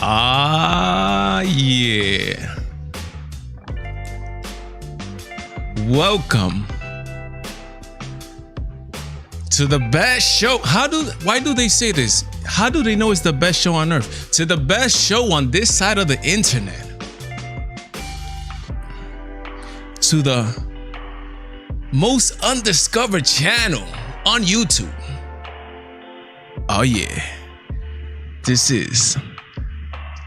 Ah, yeah. Welcome to the best show. Why do they say this? How do they know it's the best show on earth? To the best show on this side of the internet. To the most undiscovered channel on YouTube. Oh yeah. This is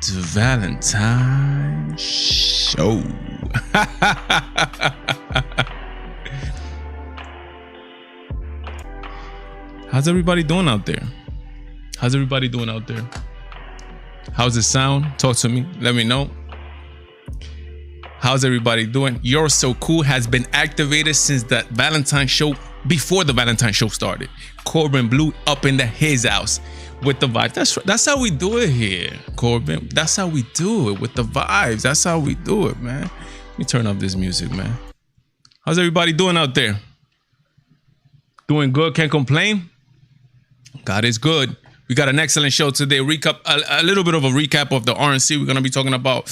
the Valentine Show. How's everybody doing out there? How's everybody doing out there? How's it sound? Talk to me. Let me know. How's everybody doing? You're So Cool has been activated since the Valentine Show, before the Valentine Show started. Corbin Blue up in his house with the vibes. That's right. That's how we do it here, Corbin. That's how we do it with the vibes. That's how we do it, man. Let me turn up this music, man. How's everybody doing out there? Doing good? Can't complain? God is good. We got an excellent show today. Recap, a little bit of a recap of the RNC. We're going to be talking about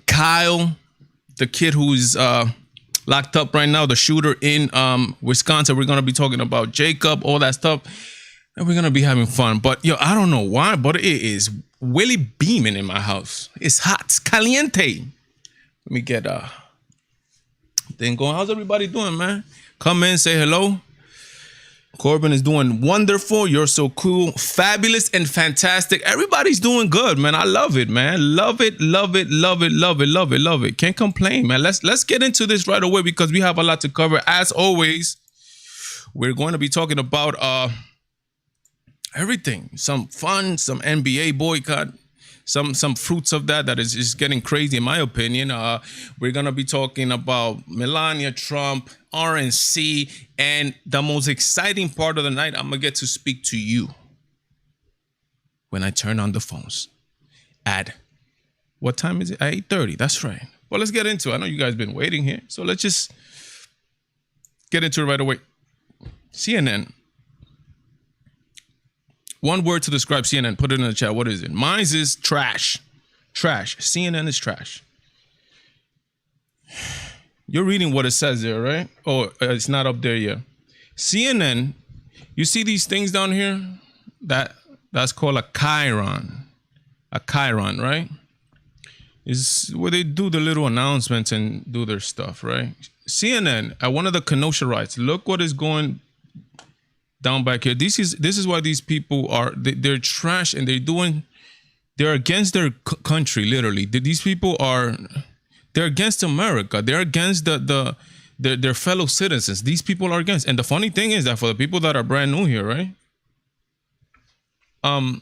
Kyle, the kid who's locked up right now, the shooter in Wisconsin. We're going to be talking about Jacob, all that stuff. And we're going to be having fun. But, yo, I don't know why, but it is really beaming in my house. It's hot. It's caliente. Let me get thing going. How's everybody doing, man? Come in, say hello. Corbin is doing wonderful. You're so cool, fabulous, and fantastic. Everybody's doing good, man. I love it, man. Love it, love it, love it, love it, love it, love it. Can't complain, man. Let's get into this right away because we have a lot to cover. As always, we're going to be talking about everything. Some fun, some NBA boycott, some fruits of that is just getting crazy, in my opinion. We're going to be talking about Melania Trump, RNC, and the most exciting part of the night, I'm going to get to speak to you when I turn on the phones at, what time is it? At 8:30. That's right. Well, let's get into it. I know you guys been waiting here, so let's just get into it right away. CNN. One word to describe CNN. Put it in the chat. What is it? Mine is trash. Trash. CNN is trash. You're reading what it says there, right? Oh, it's not up there yet. CNN, you see these things down here? That's called a chyron. A chyron, right? Is where they do the little announcements and do their stuff, right? CNN, at one of the Kenosha riots, look what is going down back here. This is why these people are, they're trash and they're against their country, literally. These people are... They're against America. They're against their fellow citizens. These people are against. And the funny thing is that for the people that are brand new here, right? I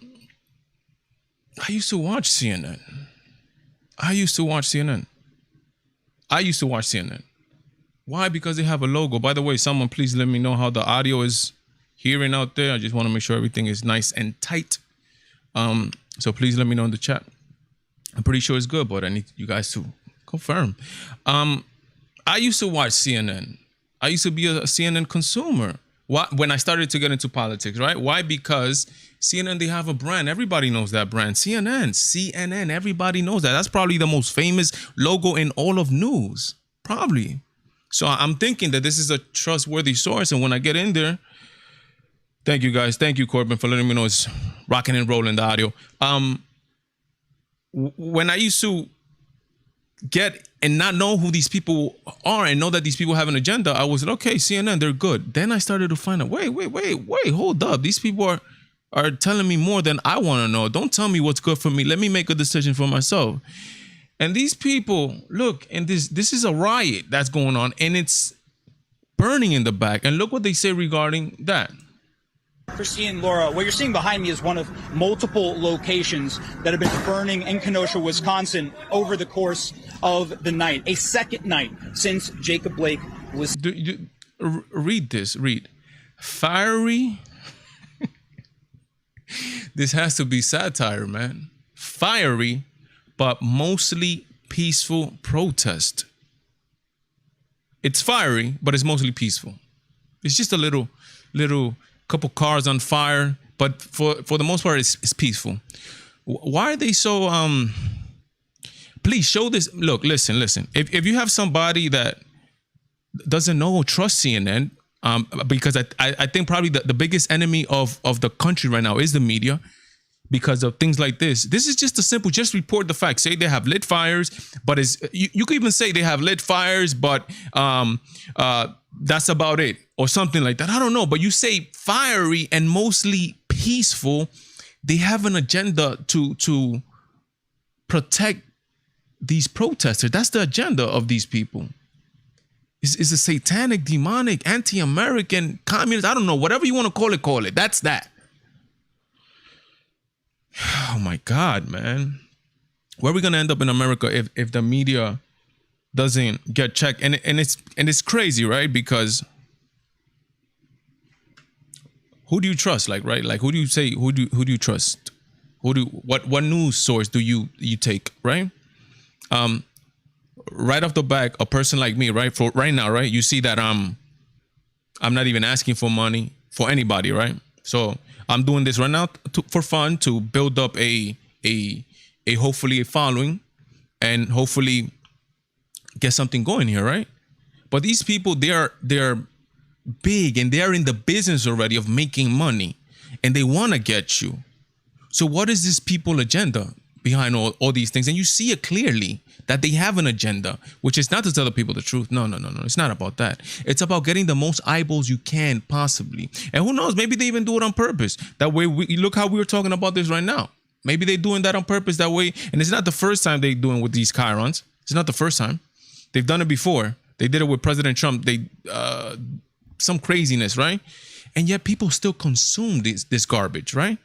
used to watch CNN. Why? Because they have a logo. By the way, someone please let me know how the audio is hearing out there. I just want to make sure everything is nice and tight. So please let me know in the chat. I'm pretty sure it's good, but I need you guys to confirm. I used to watch CNN. I used to be a CNN consumer. When I started to get into politics, right? Why? Because CNN, they have a brand. Everybody knows that brand. CNN, everybody knows that. That's probably the most famous logo in all of news. Probably. So I'm thinking that this is a trustworthy source. And when I get in there, thank you guys. Thank you, Corbin, for letting me know it's rocking and rolling the audio. When I used to get and not know who these people are and know that these people have an agenda, I was like, okay, CNN, they're good. Then I started to find out, wait, hold up. These people are telling me more than I want to know. Don't tell me what's good for me. Let me make a decision for myself. And these people, look, and this is a riot that's going on and it's burning in the back. And look what they say regarding that. Christine, Laura, what you're seeing behind me is one of multiple locations that have been burning in Kenosha, Wisconsin over the course of the night. A second night since Jacob Blake was... Read this. Fiery. This has to be satire, man. Fiery, but mostly peaceful protest. It's fiery, but it's mostly peaceful. It's just a little couple cars on fire, but for the most part, it's peaceful. Why are they so please show this. Look, listen. If you have somebody that doesn't know or trust CNN, because I think probably the biggest enemy of the country right now is the media, because of things like this. This is just a simple, just report the facts. Say they have lit fires, but you could even say they have lit fires, but that's about it, or something like that. I don't know, but you say fiery and mostly peaceful. They have an agenda to protect these protesters. That's the agenda of these people. It's a satanic, demonic, anti-American, communist. I don't know, whatever you want to call it. That's that. Oh my God, man. Where are we gonna end up in America if the media doesn't get checked? And it's crazy, right? Because who do you trust? Like, right? Like, who do you say? Who do you trust? What news source do you take? Right? Right off the back, a person like me, right? For right now, right? You see that I'm not even asking for money for anybody, right? So I'm doing this right now for fun, to build up a hopefully a following, and hopefully get something going here, right? But these people, they're big, and they are in the business already of making money, and they want to get you. So what is this people agenda behind all these things? And you see it clearly that they have an agenda, which is not to tell the people the truth. No. It's not about that. It's about getting the most eyeballs you can possibly. And who knows, maybe they even do it on purpose. That way, look how we were talking about this right now. Maybe they're doing that on purpose that way. And it's not the first time they're doing with these chyrons. It's not the first time. They've done it before. They did it with President Trump. Some craziness, right? And yet people still consume this garbage, right?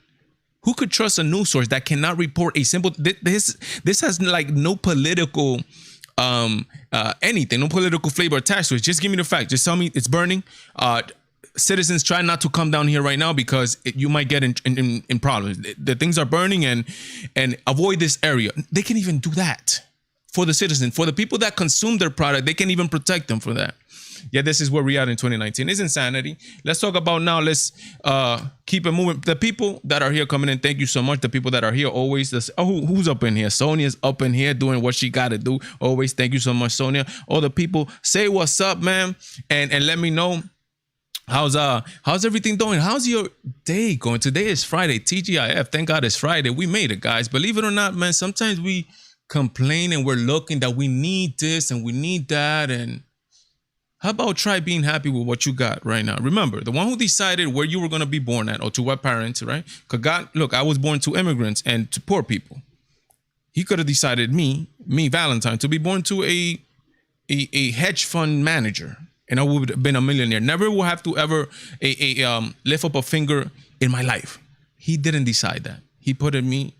Who could trust a news source that cannot report a simple? This has like no political anything, no political flavor attached to it. Just give me the fact. Just tell me it's burning. Citizens, try not to come down here right now because you might get in problems. The things are burning, and avoid this area. They can even do that for the citizen, for the people that consume their product. They can even protect them for that. Yeah, this is where we are in 2019. It's insanity. Let's talk about now. Let's keep it moving. The people that are here coming in, thank you so much. The people that are here always. Who's up in here? Sonia's up in here doing what she got to do. Always, thank you so much, Sonia. All the people, say what's up, man, and let me know how's everything going. How's your day going? Today is Friday. TGIF. Thank God it's Friday. We made it, guys. Believe it or not, man. Sometimes we complain and we're looking that we need this and we need that, and how about try being happy with what you got right now? Remember, the one who decided where you were going to be born at, or to what parents, right? Because God, look, I was born to immigrants and to poor people. He could have decided me, Valentine, to be born to a hedge fund manager, and I would have been a millionaire. Never will have to ever lift up a finger in my life. He didn't decide that. He put me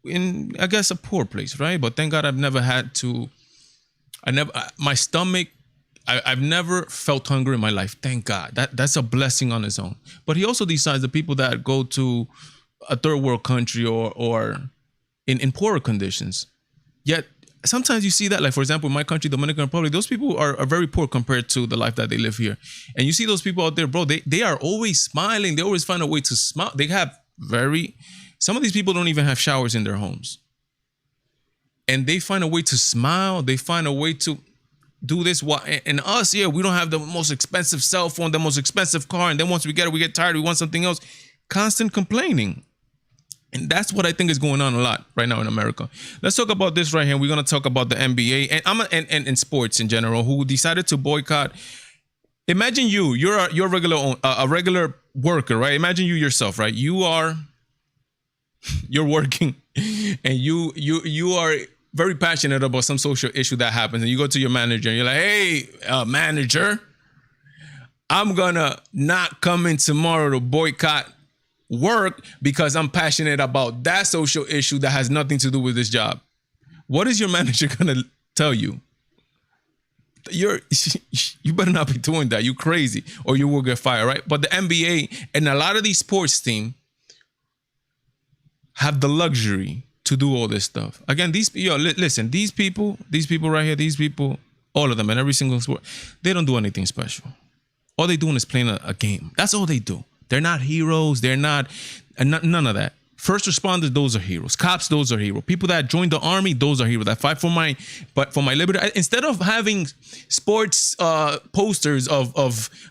in, I guess, a poor place, right? But thank God I've never had to. My stomach. I've never felt hunger in my life. Thank God. That's a blessing on its own. But he also decides the people that go to a third world country or in poorer conditions. Yet sometimes you see that, like, for example, in my country, Dominican Republic, those people are very poor compared to the life that they live here. And you see those people out there, bro, they are always smiling. They always find a way to smile. Some of these people don't even have showers in their homes. And they find a way to smile. They find a way to do this. And us, yeah, we don't have the most expensive cell phone, the most expensive car, and then once we get it, we get tired, we want something else. Constant complaining. And that's what I think is going on a lot right now in America. Let's talk about this right here. We're going to talk about the NBA and sports in general, who decided to boycott. Imagine you're a regular worker, right? Imagine you yourself, right? You're working and you are very passionate about some social issue that happens, and you go to your manager and you're like, hey, manager, I'm gonna not come in tomorrow to boycott work because I'm passionate about that social issue that has nothing to do with this job. What is your manager gonna tell you? You better not be doing that. You crazy, or you will get fired, right? But the NBA and a lot of these sports teams have the luxury to do all this stuff. Again, listen, these people right here, these people, all of them in every single sport, they don't do anything special. All they doing is playing a game. That's all they do. They're not heroes. They're not, none of that. First responders, those are heroes. Cops, those are heroes. People that joined the army, those are heroes. That fight for my liberty. Instead of having sports posters of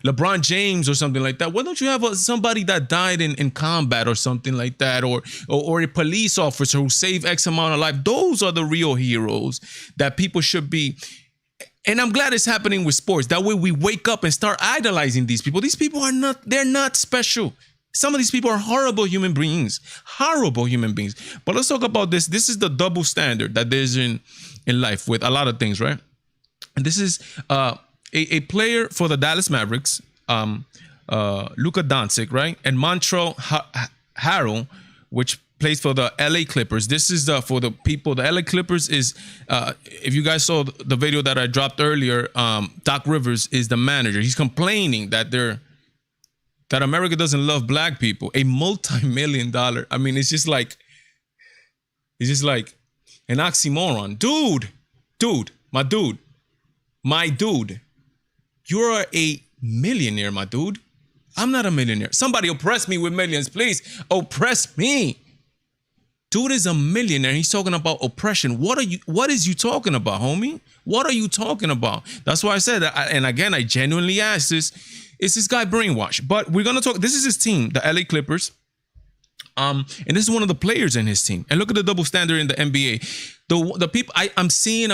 LeBron James or something like that, why don't you have somebody that died in combat or something like that, or a police officer who saved X amount of life? Those are the real heroes that people should be. And I'm glad it's happening with sports. That way we wake up and start idolizing these people. These people they're not special. Some of these people are horrible human beings. Horrible human beings. But let's talk about this. This is the double standard that there's in life with a lot of things, right? And this is a player for the Dallas Mavericks, Luka Doncic, right? And Montrezl Harrell, which plays for the LA Clippers. This is for the people. The LA Clippers is, if you guys saw the video that I dropped earlier, Doc Rivers is the manager. He's complaining that America doesn't love black people. A multi-million-dollar. I mean, it's just like an oxymoron. Dude, my dude. You're a millionaire, my dude. I'm not a millionaire. Somebody oppress me with millions, please. Oppress me. Dude is a millionaire. He's talking about oppression. What is you talking about, homie? What are you talking about? That's why I said that. And again, I genuinely asked this. Is this guy brainwashed? But we're going to talk. This is his team, the LA Clippers. And this is one of the players in his team. And look at the double standard in the NBA. The people I'm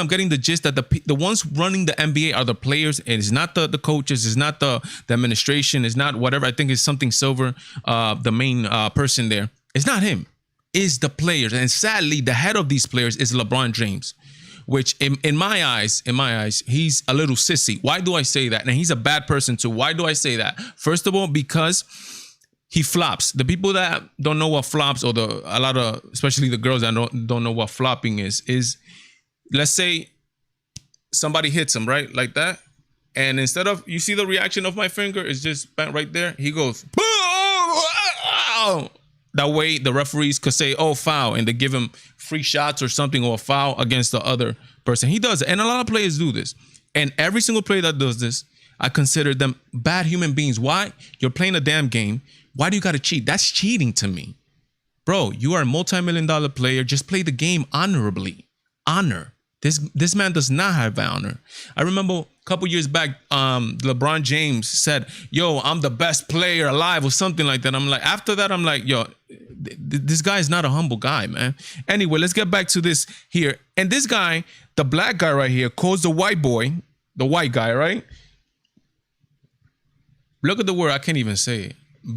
getting the gist that the ones running the NBA are the players. And it's not the coaches. It's not the administration. It's not whatever. I think it's something Silver, the main person there. It's not him. It's the players. And sadly, the head of these players is LeBron James, which in my eyes, he's a little sissy. Why do I say that? And he's a bad person too. Why do I say that? First of all, because he flops. The people that don't know what flops, or especially the girls that don't know what flopping is let's say somebody hits him, right? Like that. And instead of, you see the reaction of my finger is just right there. He goes, "Boom!" That way the referees could say, "Oh, foul," and they give him free shots or something, or a foul against the other person. He does it. And a lot of players do this. And every single player that does this, I consider them bad human beings. Why? You're playing a damn game. Why do you got to cheat? That's cheating to me. Bro, you are a multi-million-dollar player. Just play the game honorably. Honor. This man does not have honor. I remember a couple years back, LeBron James said, "Yo, I'm the best player alive," or something like that. I'm like, after that, I'm like, yo, this guy is not a humble guy, man. Anyway, let's get back to this here. And this guy, the black guy right here, calls the white boy, the white guy, right? Look at the word. I can't even say it.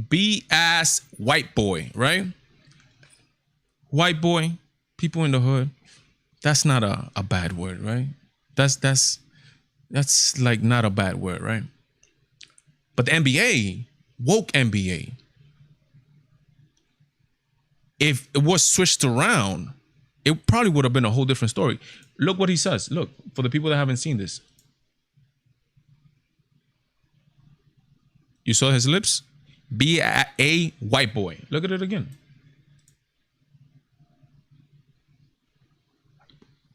B-ass white boy, right? White boy, people in the hood. That's not a bad word, right? That's like not a bad word, right? But the NBA, woke NBA, if it was switched around, it probably would have been a whole different story. Look what he says. Look, for the people that haven't seen this. You saw his lips? Be a white boy. Look at it again.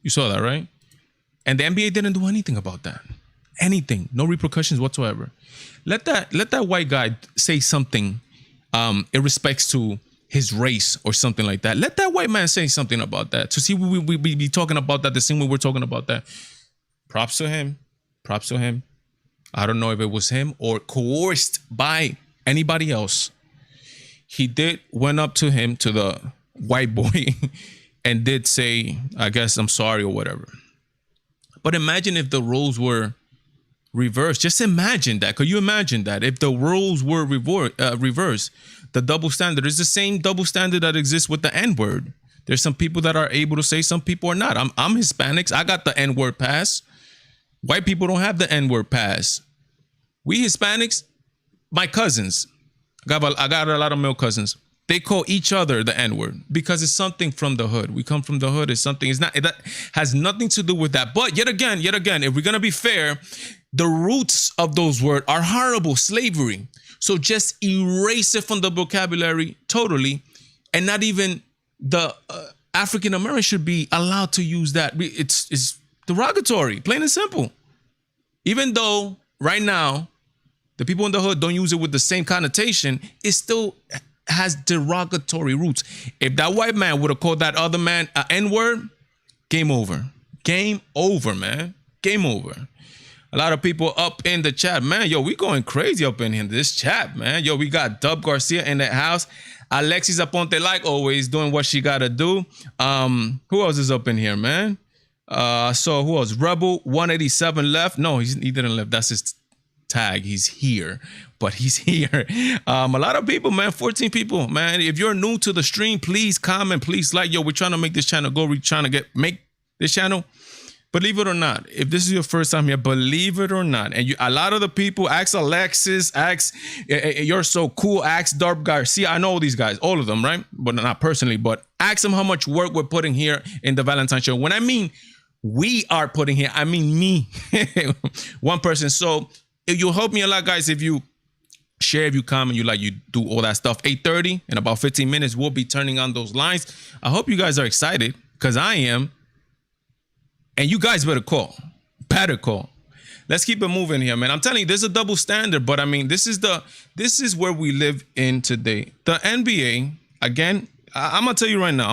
You saw that, right? And the NBA didn't do anything about that. Anything. No repercussions whatsoever. Let that white guy say something in respects to his race or something like that. Let that white man say something about that. To see we be talking about that the same way we're talking about that. Props to him. Props to him. I don't know if it was him or coerced by anybody else. He went up to him, to the white boy, and did say, I guess, "I'm sorry," or whatever. But imagine if the roles were reversed. Just imagine that. Could you imagine that? If the roles were reversed, the double standard is the same double standard that exists with the N-word. There's some people that are able to say, some people are not. I'm Hispanics. I got the N-word pass. White people don't have the N-word pass. We Hispanics, my cousins, I got a lot of male cousins. They call each other the N-word because it's something from the hood. We come from the hood. It's something. That has nothing to do with that. But yet again, if we're gonna be fair, the roots of those words are horrible. Slavery. So just erase it from the vocabulary totally, and not even the African American should be allowed to use that. It's derogatory, plain and simple. Even though right now the people in the hood don't use it with the same connotation, it's still has derogatory roots. If that white man would have called that other man an N-word, game over. Game over, man. Game over. A lot of people up in the chat, man. Yo, we going crazy up in here. This chat, man. Yo, we got Dub Garcia in the house. Alexis Aponte, like always, doing what she gotta do. Who else is up in here, man? So who else? Rebel 187 left. No, he didn't left. That's his tag. He's here, but he's here. A lot of people, man. 14 people, man. If you're new to the stream, please comment, please like. Yo, we're trying to make this channel go. We're trying to make this channel. Believe it or not, if this is your first time here, believe it or not, and a lot of the people, ask Alexis, ask You're So Cool, ask Darb Garcia. I know these guys, all of them, right? But not personally, but ask them how much work we're putting here in the Valentine show. When I mean we are putting here, I mean me, one person. So you'll help me a lot, guys, if you share, if you comment, you do all that stuff. 8:30 in about 15 minutes, we'll be turning on those lines. I hope you guys are excited, because I am. And you guys better call. Better call. Let's keep it moving here, man. I'm telling you, there's a double standard, but I mean, this is where we live in today. The NBA, again, I'm gonna tell you right now.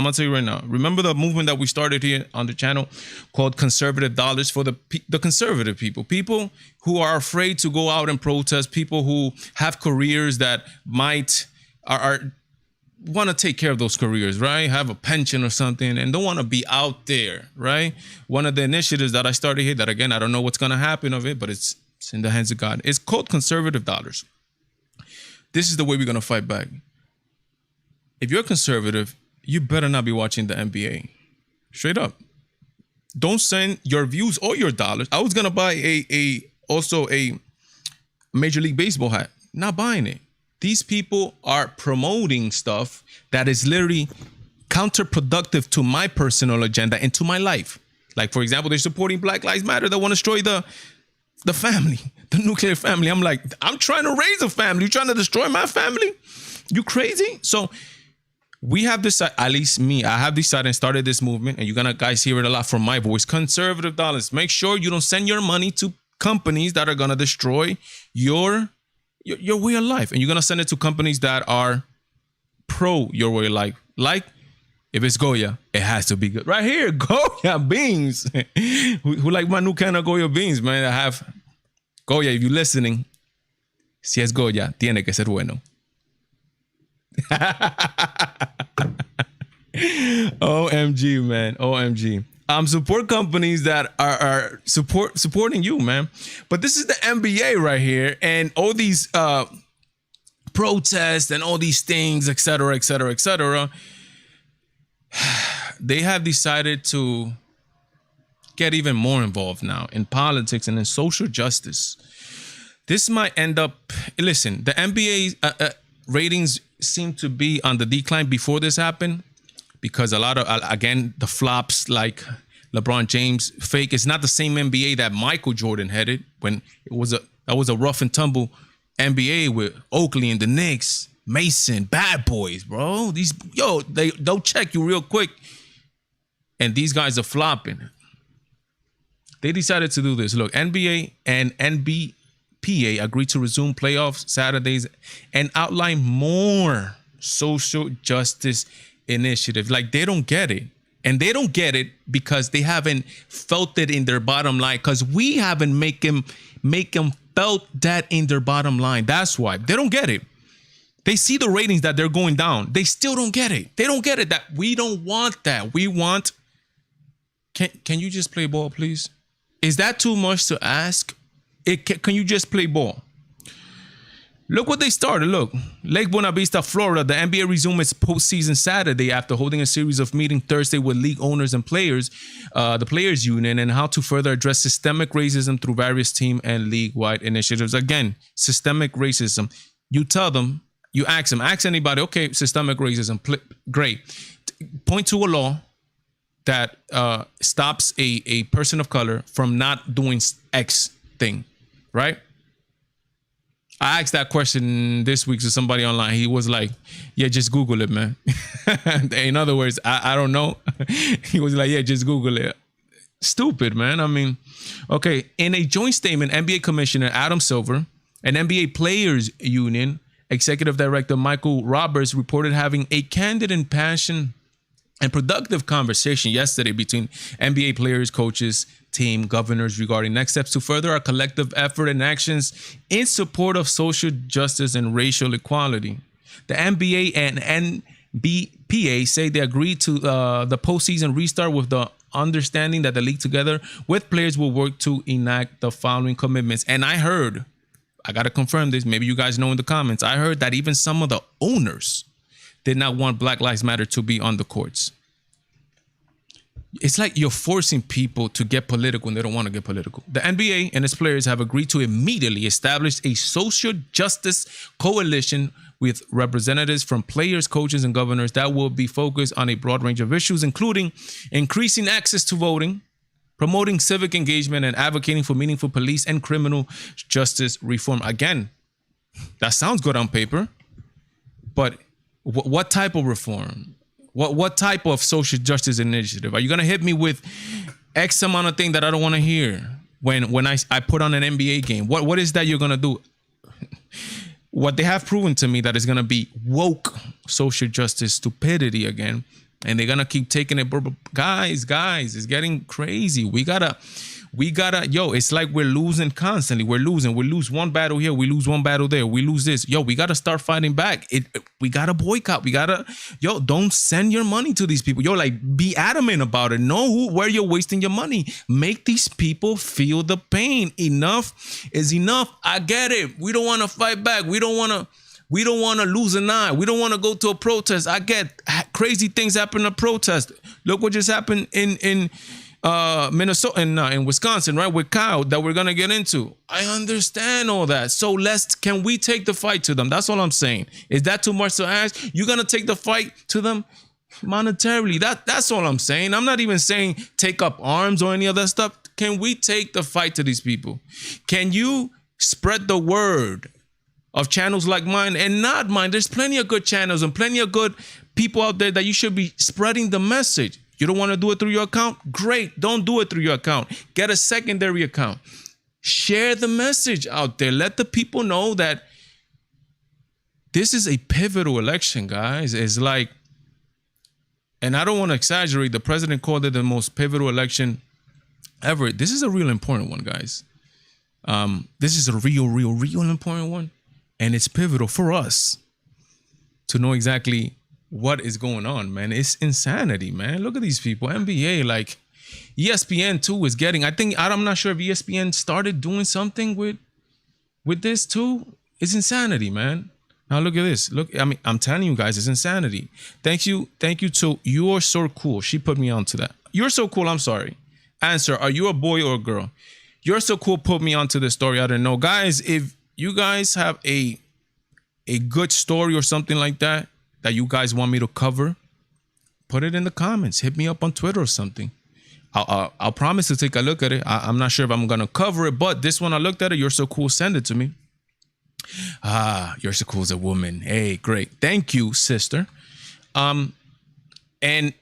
Remember the movement that we started here on the channel called Conservative Dollars, for the conservative people who are afraid to go out and protest, people who have careers that want to take care of those careers, right? Have a pension or something and don't want to be out there, right? One of the initiatives that I started here that, again, I don't know what's going to happen of it, but it's in the hands of God. It's called Conservative Dollars. This is the way we're going to fight back. If you're conservative, you better not be watching the NBA. Straight up. Don't send your views or your dollars. I was going to buy also a Major League Baseball hat. Not buying it. These people are promoting stuff that is literally counterproductive to my personal agenda and to my life. Like, for example, they're supporting Black Lives Matter. They want to destroy the family, the nuclear family. I'm like, I'm trying to raise a family. You're trying to destroy my family? You crazy? So we have decided, at least me, I have decided and started this movement, and you're going to guys hear it a lot from my voice. Conservative dollars. Make sure you don't send your money to companies that are going to destroy your way of life, and you're gonna send it to companies that are pro your way of life. Like, if it's Goya, it has to be good. Right here, Goya beans. who like my new kind of Goya beans, man? I have Goya. If you're listening, si es Goya, tiene que ser bueno. OMG, man. OMG. Support companies that are supporting you, man. But this is the NBA right here, and all these protests and all these things, etc., etc., etc. They have decided to get even more involved now in politics and in social justice. This might end up. Listen, the NBA ratings seem to be on the decline before this happened, because a lot of, again, the flops like LeBron James fake. It's not the same NBA that Michael Jordan headed when that was a rough and tumble NBA with Oakley and the Knicks, Mason, bad boys, bro. They'll check you real quick, and these guys are flopping. They decided to do this. Look, NBA and NBPA agreed to resume playoffs Saturdays and outline more social justice initiative. Like, they don't get it, and they don't get it because they haven't felt it in their bottom line, because we haven't make them felt that in their bottom line. That's why they don't get it. They see the ratings that they're going down. They still don't get it. They don't get it that we don't want that. We want. Can you just play ball, please? Is that too much to ask? Can you just play ball? Look what they started. Look, Lake Buena Vista, Florida. The NBA resumed its postseason Saturday after holding a series of meetings Thursday with league owners and players, the Players Union, and how to further address systemic racism through various team and league-wide initiatives. Again, systemic racism. You tell them, you ask them, ask anybody, okay, systemic racism, great. Point to a law that stops a person of color from not doing X thing, right? I asked that question this week to somebody online. He was like, yeah, just Google it, man. In other words, I don't know. He was like, yeah, just Google it. Stupid, man. I mean, okay. In a joint statement, NBA Commissioner Adam Silver, an NBA Players Union, Executive Director Michael Roberts reported having a candid and passionate and productive conversation yesterday between NBA players, coaches, team, governors regarding next steps to further our collective effort and actions in support of social justice and racial equality. The NBA and NBPA say they agreed to the postseason restart with the understanding that the league together with players will work to enact the following commitments. And I heard, I got to confirm this, maybe you guys know in the comments, I heard that even some of the owners did not want Black Lives Matter to be on the courts. It's like you're forcing people to get political when they don't want to get political. The NBA and its players have agreed to immediately establish a social justice coalition with representatives from players, coaches, and governors that will be focused on a broad range of issues, including increasing access to voting, promoting civic engagement, and advocating for meaningful police and criminal justice reform. Again, that sounds good on paper, but what type of reform? What type of social justice initiative? Are you gonna hit me with X amount of thing that I don't want to hear when I put on an NBA game? What is that you're gonna do? What they have proven to me that is gonna be woke social justice stupidity again, and they're gonna keep taking it. Guys, it's getting crazy. We gotta, yo, it's like we're losing constantly. We lose one battle here, we lose one battle there, we lose this. Yo, we gotta start fighting back. We gotta boycott. Don't send your money to these people. Yo, like, be adamant about it. Know where you're wasting your money. Make these people feel the pain. Enough is enough. I get it. We don't want to fight back. We don't want to lose an eye. We don't want to go to a protest. I get crazy things happen at protest. Look what just happened in Minnesota and in Wisconsin, right, with Kyle, that we're gonna get into. I understand all that. So can we take the fight to them? That's all I'm saying. Is that too much to ask? You're gonna take the fight to them monetarily. That's all I'm saying. I'm not even saying take up arms or any of that stuff. Can we take the fight to these people? Can you spread the word of channels like mine and not mine? There's plenty of good channels and plenty of good people out there that you should be spreading the message. You don't want to do it through your account? Great. Don't do it through your account. Get a secondary account. Share the message out there. Let the people know that this is a pivotal election, guys. It's like, and I don't want to exaggerate, the president called it the most pivotal election ever. This is a real important one, guys. This is a real important one. And it's pivotal for us to know exactly what is going on, man. It's insanity, man. Look at these people. NBA, like ESPN too is getting, I'm not sure if ESPN started doing something with this too. It's insanity, man. Now look at this. Look, I mean, I'm telling you guys, it's insanity. Thank you to You're So Cool. She put me onto that. You're So Cool, I'm sorry. Answer, are you a boy or a girl? You're So Cool put me onto this story. I didn't know. Guys, if you guys have a good story or something like that you guys want me to cover, put it in the comments. Hit me up on Twitter or something. I'll promise to take a look at it. I'm not sure if I'm gonna cover it, but this one I looked at it. You're So Cool. Send it to me. You're So Cool is a woman. Hey, great. Thank you, sister. And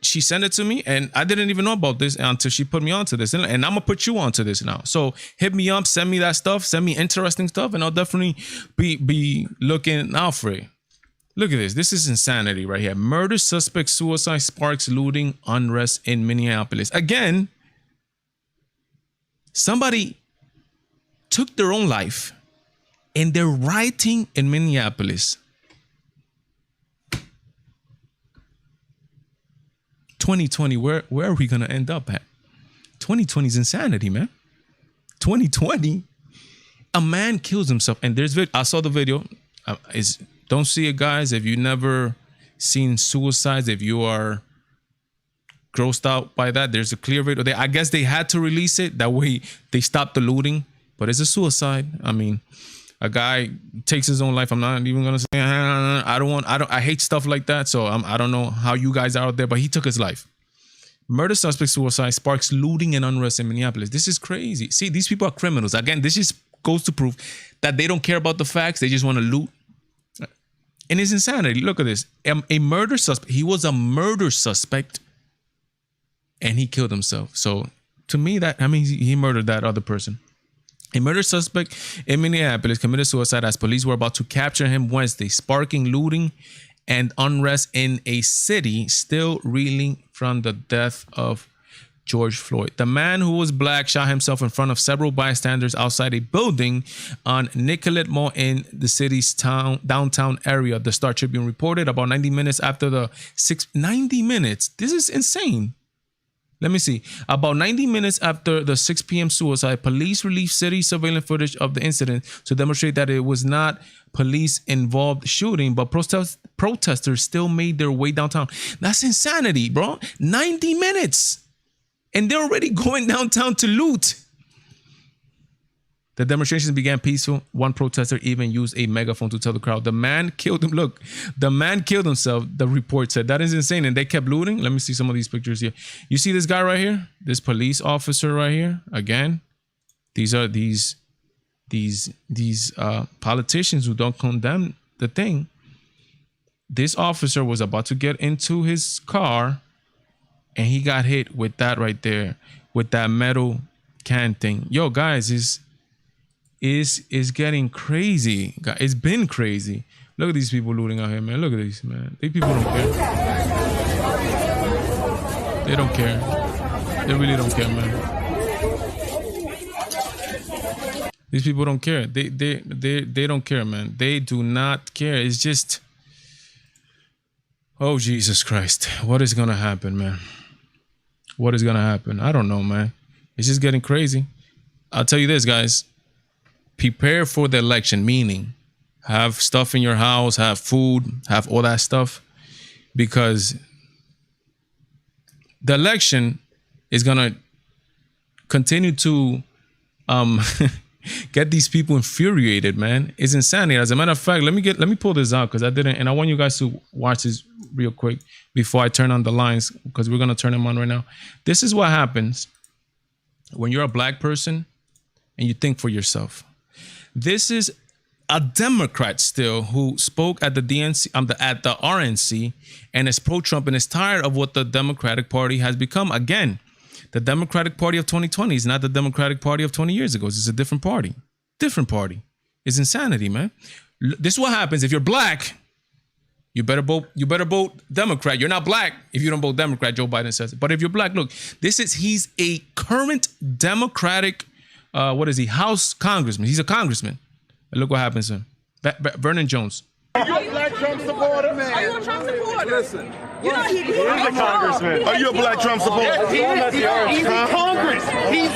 she sent it to me, and I didn't even know about this until she put me onto this. And I'm gonna put you onto this now. So hit me up, send me that stuff, send me interesting stuff, and I'll definitely be looking out for it. Look at this. This is insanity right here. Murder suspect suicide sparks looting unrest in Minneapolis. Again, somebody took their own life and they're rioting in Minneapolis. 2020, where are we going to end up at? 2020 is insanity, man. 2020, a man kills himself. And there's I saw the video. Don't see it, guys. If you never seen suicides, if you are grossed out by that, there's a clear video. I guess they had to release it. That way they stopped the looting. But it's a suicide. I mean, a guy takes his own life. I'm not even gonna say I hate stuff like that. So I don't know how you guys are out there, but he took his life. Murder suspect suicide sparks looting and unrest in Minneapolis. This is crazy. See, these people are criminals. Again, this just goes to prove that they don't care about the facts. They just want to loot. And it's insanity. Look at this. A murder suspect. He was a murder suspect and he killed himself. So to me, that means he murdered that other person. A murder suspect in Minneapolis committed suicide as police were about to capture him Wednesday, sparking looting and unrest in a city still reeling from the death of George Floyd. The man, who was black, shot himself in front of several bystanders outside a building on Nicollet Mall in the city's downtown area. The Star Tribune reported about 90 minutes after the 90 minutes. This is insane. Let me see. About 90 minutes after the 6 p.m. suicide, police released city surveillance footage of the incident to demonstrate that it was not police-involved shooting, but protesters still made their way downtown. That's insanity, bro. 90 minutes. And they're already going downtown to loot. The demonstrations began peaceful. One protester even used a megaphone to tell the crowd, the man killed him. Look, the man killed himself, the report said. That is insane. And they kept looting. Let me see some of these pictures here. You see this guy right here? This police officer right here? Again, these are these politicians who don't condemn the thing. This officer was about to get into his car, and he got hit with that right there, with that metal can thing. Yo, guys, is getting crazy. It's been crazy. Look at these people looting out here, man. Look at these, man. These people don't care. They don't care. They really don't care, man. These people don't care. They don't care, man. They do not care. It's just, oh, Jesus Christ. What is gonna happen, man? What is gonna happen? I don't know, man. It's just getting crazy. I'll tell you this, guys. Prepare for the election, meaning have stuff in your house, have food, have all that stuff, because the election is gonna continue to get these people infuriated, man. It's insanity. As a matter of fact, let me pull this out, because I didn't, and I want you guys to watch this real quick before I turn on the lines, because we're gonna turn them on right now. This is what happens when you're a black person and you think for yourself. This is a Democrat still who spoke at the DNC, at the RNC, and is pro-Trump and is tired of what the Democratic Party has become. Again, the Democratic Party of 2020 is not the Democratic Party of 20 years ago. It's a different party. Different party. It's insanity, man. This is what happens if you're black. You better vote Democrat. You're not black if you don't vote Democrat. Joe Biden says it. But if you're black, look, he's a current Democratic. What is he? House congressman. He's a congressman. And look what happens to him. Vernon Jones. Are you a black Trump supporter, man? Are you a Trump supporter? Listen. You know, he's a congressman. Are you a black Trump supporter? He's in Congress. He's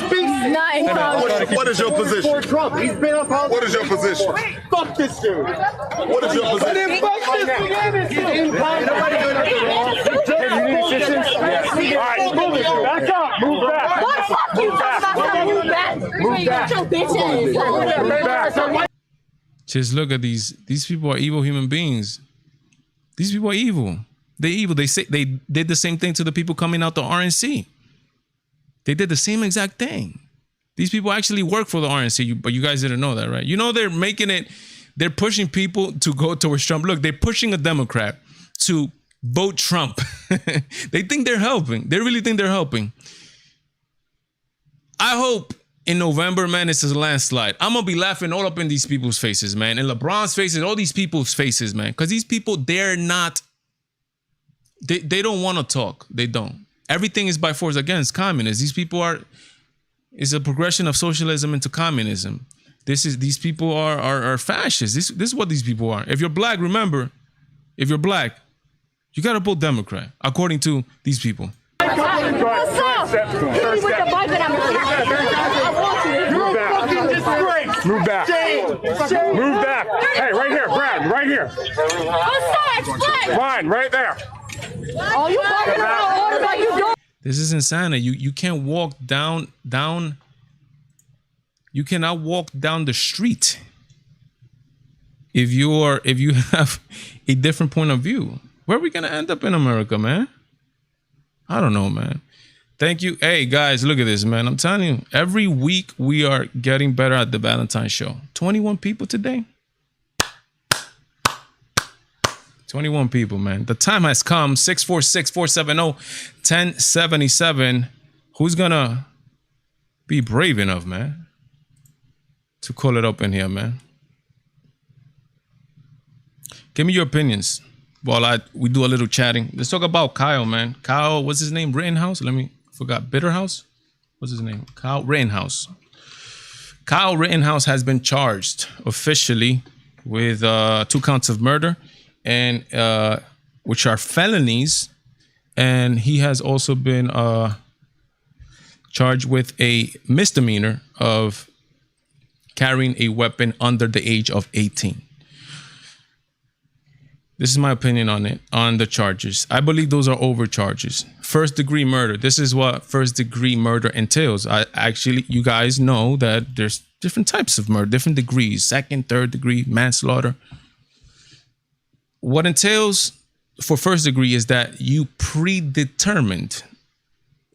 not in Congress. What is your position? For Trump. He's been on politics. What is your position? Fuck this dude. What is your position? Fuck this dude. He's in Congress. Nobody doing nothing wrong. You need assistance? Yes. All right, move it. Back up. Move back. What the fuck you talking about? Move back. Move back. Your bitch ass. Move back. Just look at these people are evil human beings. These people are evil. They're evil. They say they did the same thing to the people coming out the RNC. They did the same exact thing. These people actually work for the RNC, but you guys didn't know that, right? You know, they're pushing people to go towards Trump. Look, they're pushing a Democrat to vote Trump. They think they're helping. They really think they're helping. I hope in November, man, it's a landslide. I'm going to be laughing all up in these people's faces, man. In LeBron's faces, all these people's faces, man. Because these people, they're not, they don't want to talk. They don't. Everything is by force against communists. These people it's a progression of socialism into communism. These people are fascists. This is what these people are. If you're black, remember, if you're black, you got to vote Democrat, according to these people. What's up? Hit me with the bike that you're a fucking disgrace. Move back. Move back. Hey, right here, Brad, right here. Line, right there. Oh, you walking around like you don't. This is insanity. You can't walk down. You cannot walk down the street if you have a different point of view. Where are we gonna end up in America, man? I don't know, man. Thank you. Hey, guys, look at this, man. I'm telling you, every week we are getting better at the Valentine show. 21 people today. 21 people, man. The time has come. 646-470-1077. Who's gonna be brave enough, man? to call it up in here, man. Give me your opinions while we do a little chatting. Let's talk about Kyle, man. Kyle, what's his name? Rittenhouse? Forgot. Bitterhouse? What's his name? Kyle Rittenhouse. Kyle Rittenhouse has been charged officially with 2 counts of murder, and which are felonies. And he has also been charged with a misdemeanor of carrying a weapon under the age of 18. This is my opinion on the charges. I believe those are overcharges. First degree murder. This is what first degree murder entails. You guys know that there's different types of murder, different degrees, 2nd, 3rd degree, manslaughter. What entails for first degree is that you predetermined,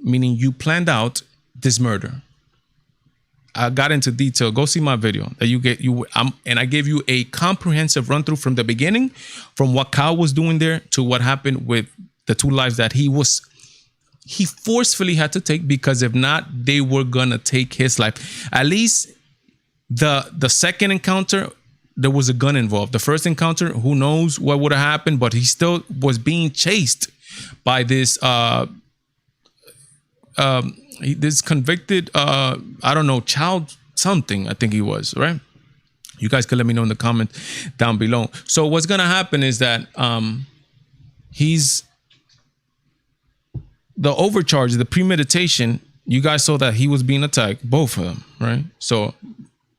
meaning you planned out this murder. I got into detail. Go see my video that and I gave you a comprehensive run through from the beginning, from what Kyle was doing there to what happened with the 2 lives that he forcefully had to take, because if not, they were gonna take his life. At least the second encounter, there was a gun involved. The first encounter, who knows what would have happened, but he still was being chased by this this convicted child something, I think he was, right? You guys can let me know in the comment down below. So what's gonna happen is that he's the overcharge, the premeditation. You guys saw that he was being attacked, both of them, right? So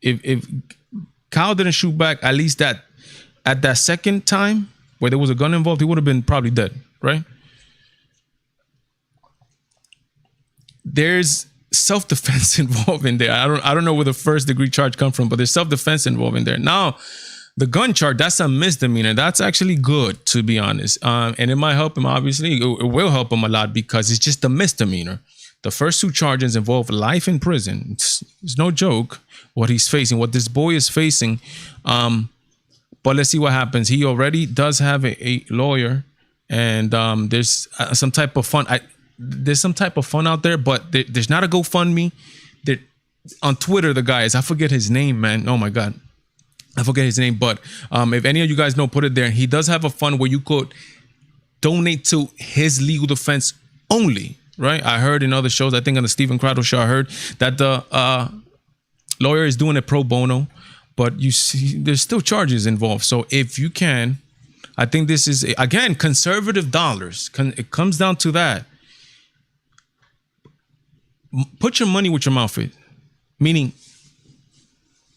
if Kyle didn't shoot back, at least at that second time where there was a gun involved, he would have been probably dead, right? There's self-defense involved in there. I don't know where the first degree charge come from, but there's self-defense involved in there. Now, the gun charge, that's a misdemeanor. That's actually good, to be honest. And it might help him, obviously. It will help him a lot because it's just a misdemeanor. The first 2 charges involve life in prison. It's no joke what he's facing, what this boy is facing. But let's see what happens. He already does have a lawyer, and there's some type of fun. There's some type of fun out there, but there's not a GoFundMe. On Twitter, the guy is, I forget his name, man. Oh my God. I forget his name. But if any of you guys know, put it there. He does have a fund where you could donate to his legal defense only, right? I heard in other shows, I think on the Stephen Crowder show, I heard that the lawyer is doing it pro bono, but you see, there's still charges involved. So if you can, I think this is, again, conservative dollars. It comes down to that. Put your money with your mouth in. Meaning,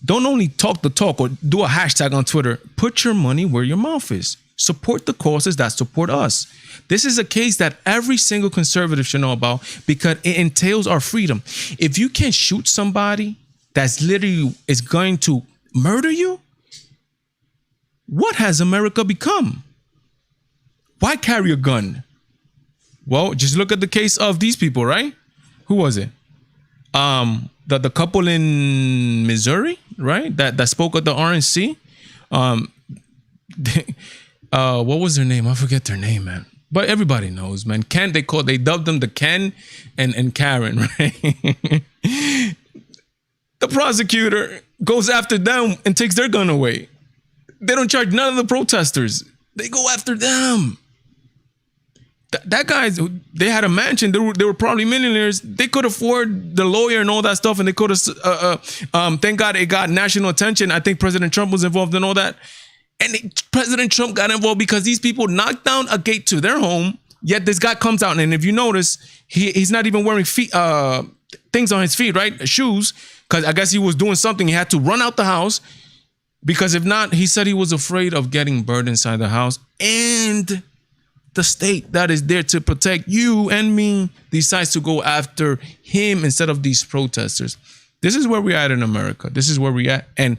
don't only talk the talk or do a hashtag on Twitter. Put your money where your mouth is. Support the causes that support us. This is a case that every single conservative should know about because it entails our freedom. If you can shoot somebody that's literally is going to murder you, what has America become? Why carry a gun? Well, just look at the case of these people, right? Who was it? The couple in Missouri, right? That spoke at the RNC. What was their name? I forget their name, man. But everybody knows, man. Ken, they dubbed them the Ken and Karen, right? The prosecutor goes after them and takes their gun away. They don't charge none of the protesters. They go after them. That guys, they had a mansion. They were probably millionaires. They could afford the lawyer and all that stuff, and they could have. Thank God it got national attention. I think President Trump was involved in all that, and President Trump got involved because these people knocked down a gate to their home. Yet this guy comes out, and if you notice, he's not even wearing things on his feet, right? Shoes, because I guess he was doing something. He had to run out the house because if not, he said he was afraid of getting burned inside the house, and the state that is there to protect you and me decides to go after him instead of these protesters. This is where we're at in America. This is where we're at. And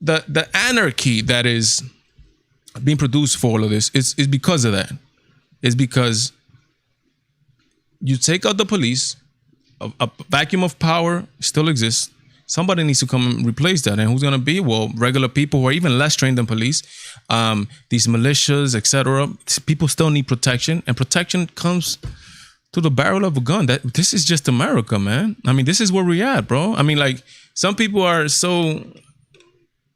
the anarchy that is being produced for all of this is because of that. It's because you take out the police, a vacuum of power still exists. Somebody needs to come and replace that. And who's going to be? Well, regular people who are even less trained than police, these militias, etc. People still need protection. And protection comes through the barrel of a gun. This is just America, man. I mean, this is where we at, bro. I mean, like, some people are so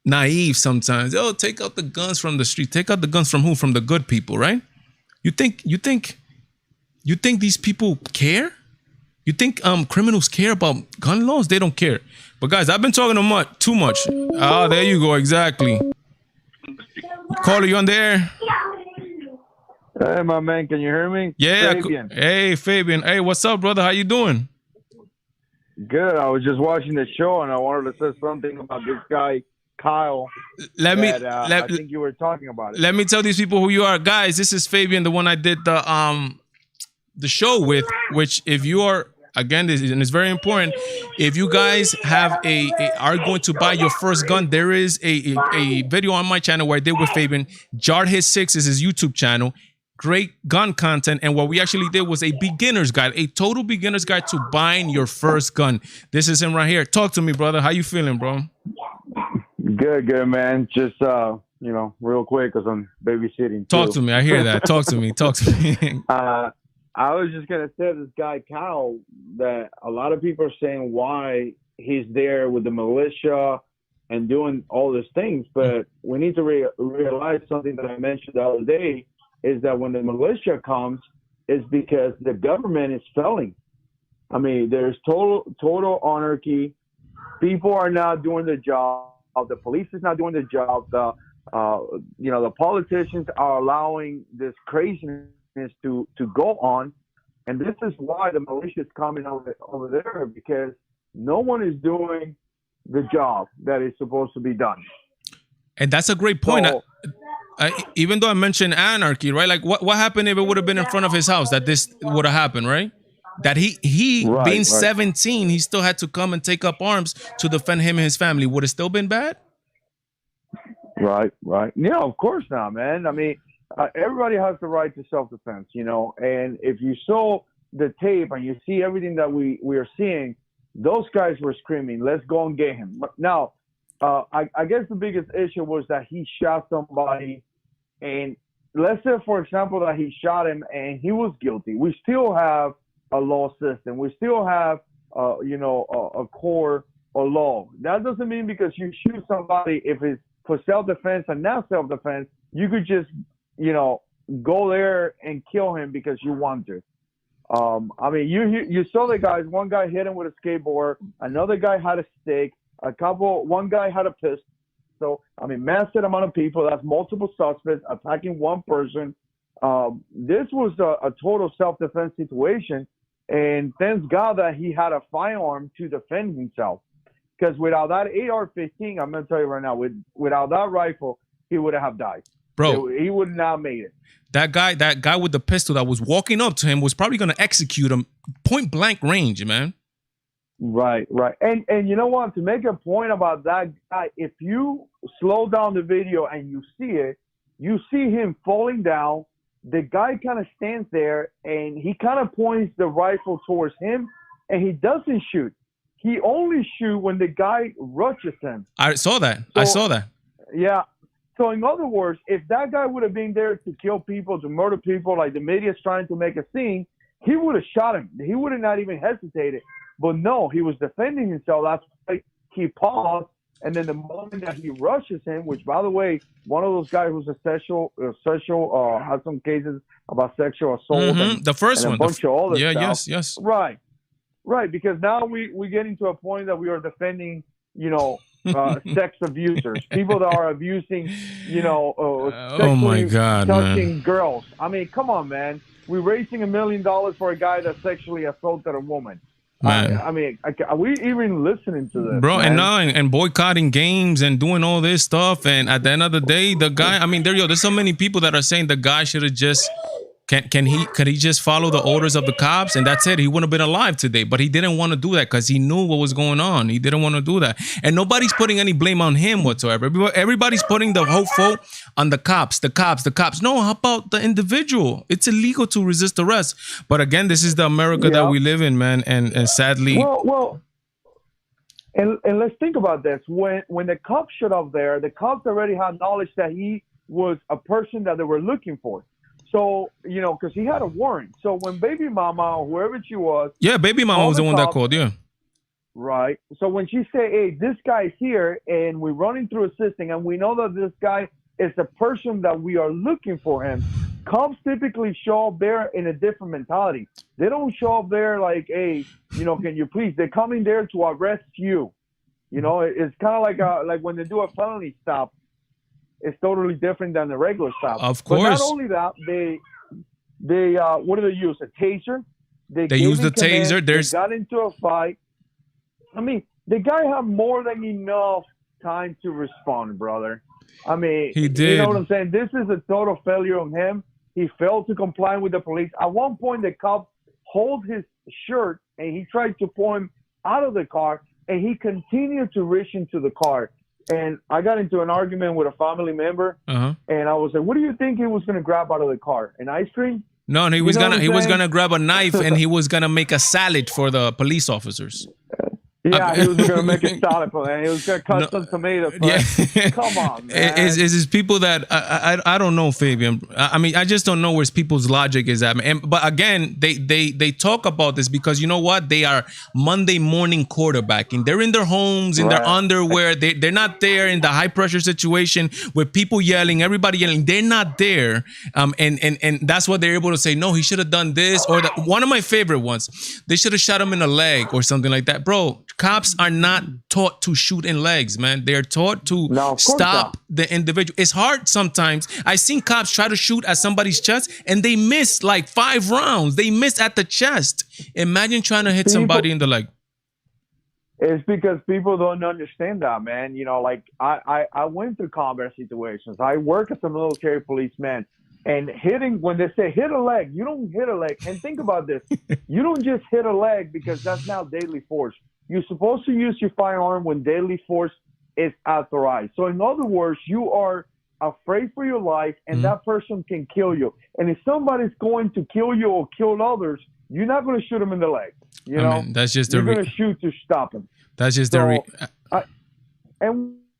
naive sometimes. Oh, take out the guns from the street. Take out the guns from who? From the good people, right? You think these people care? You think criminals care about gun laws? They don't care. But guys, I've been talking too much. Oh, there you go. Exactly. Caller, you on there? Hey, my man, can you hear me? Yeah. Fabian. Hey, Fabian. Hey, what's up, brother? How you doing? Good. I was just watching the show, and I wanted to say something about this guy, Kyle. I think you were talking about it. Let me tell these people who you are. Guys, this is Fabian, the one I did the show with, which if you are, again, and it's very important, if you guys have are going to buy your first gun, there is a video on my channel where I did with Fabian. Jar Hit 6 is his YouTube channel. Great gun content. And what we actually did was a beginner's guide, a total beginner's guide to buying your first gun. This is him right here. Talk to me, brother. How you feeling, bro? Good, man. Just, real quick, because I'm babysitting. Talk to me. I hear that. Talk to me. I was just going to say this guy, Kyle, that a lot of people are saying why he's there with the militia and doing all these things. But we need to realize something that I mentioned the other day, is that when the militia comes, it's because the government is failing. I mean, there's total anarchy. People are not doing their job. The police is not doing their job. The politicians are allowing this craziness to go on. And this is why the militia is coming over there, because no one is doing the job that is supposed to be done. And that's a great point. So, even though I mentioned anarchy, right? Like what happened if it would have been in front of his house that this would have happened, right? That he being 17, he still had to come and take up arms to defend him and his family. Would it still been bad? Right. Yeah, of course not, man. I mean, everybody has the right to self-defense, and if you saw the tape and you see everything that we are seeing, those guys were screaming, let's go and get him. Now, I guess the biggest issue was that he shot somebody, and let's say, for example, that he shot him and he was guilty. We still have a law system. We still have, a core or law. That doesn't mean because you shoot somebody, if it's for self-defense and not self-defense, you could just, go there and kill him because you want to. I mean, you saw the guys. One guy hit him with a skateboard. Another guy had a stick. One guy had a pistol. So, I mean, massive amount of people. That's multiple suspects attacking one person. This was a total self-defense situation. And thanks God that he had a firearm to defend himself. Because without that AR-15, I'm going to tell you right now, without that rifle, he would have died. Bro, he would not have made it. That guy with the pistol that was walking up to him was probably going to execute him point blank range, man. Right. And you know what? To make a point about that guy, if you slow down the video and you see it, you see him falling down. The guy kind of stands there and he kind of points the rifle towards him, and he doesn't shoot. He only shoots when the guy rushes him. I saw that. Yeah. So in other words, if that guy would have been there to kill people, to murder people, like the media is trying to make a scene, he would have shot him. He would have not even hesitated. But no, he was defending himself. That's why he paused. And then the moment that he rushes him, which, by the way, one of those guys who's a sexual had some cases about sexual assault. Mm-hmm. The first one. A bunch of all this stuff. Yes. Right. Because now we getting to a point that we are defending, sex abusers, people that are abusing, oh my God, touching man. girls. I mean, come on, man. We're raising $1 million for a guy that sexually assaulted a woman. Man. I mean, are we even listening to this, bro? man? And boycotting games and doing all this stuff. And at the end of the day, the guy. I mean, there's so many people that are saying the guy should have just. Could he just follow the orders of the cops and that's it? He wouldn't have been alive today, but he didn't want to do that because he knew what was going on. He didn't want to do that, and nobody's putting any blame on him whatsoever. Everybody's putting the whole fault on the cops. No, how about the individual? It's illegal to resist arrest, but again, this is the America that we live in, man, and sadly. Well, and let's think about this. When the cops showed up there, the cops already had knowledge that he was a person that they were looking for. So, because he had a warrant. So when baby mama, or whoever she was. Yeah, baby mama was the one that called, yeah. Right. So when she said, hey, this guy's here and we're running through a system and we know that this guy is the person that we are looking for him, cops typically show up there in a different mentality. They don't show up there like, hey, can you please? They're coming there to arrest you. It's kind of like when they do a felony stop, it's totally different than the regular stop. Of course. But not only that, they what do they use? A taser. They use the taser. They got into a fight. I mean, the guy had more than enough time to respond, brother. I mean, he did. You know what I'm saying? This is a total failure on him. He failed to comply with the police. At one point, the cop hold his shirt and he tried to pull him out of the car, and he continued to reach into the car. And I got into an argument with a family member, and I was like, "What do you think he was going to grab out of the car? An ice cream?" No, he was gonna grab a knife and he was gonna make a salad for the police officers. Yeah, he was going to make a salad for that. He was going to cut some tomatoes. Yeah. Come on, man. It's people that I don't know, Fabian. I mean, I just don't know where people's logic is at. But again, they talk about this because you know what? They are Monday morning quarterbacking. They're in their homes, in their underwear. They're not there in the high pressure situation with people yelling, everybody yelling. They're not there. And that's what they're able to say. No, he should have done this or that. One of my favorite ones. They should have shot him in the leg or something like that, bro. Cops are not taught to shoot in legs, man. They're taught to stop the individual. It's hard sometimes. I've seen cops try to shoot at somebody's chest and they miss like 5 rounds. They miss at the chest. Imagine trying to hit somebody in the leg. It's because people don't understand that, man. Like I went through combat situations. I work as a military policeman. And when they say hit a leg, you don't hit a leg. And think about this. You don't just hit a leg because that's now deadly force. You're supposed to use your firearm when deadly force is authorized. So in other words, you are afraid for your life and that person can kill you. And if somebody's going to kill you or kill others, you're not going to shoot them in the leg. That's just you're going to shoot to stop them. That's just and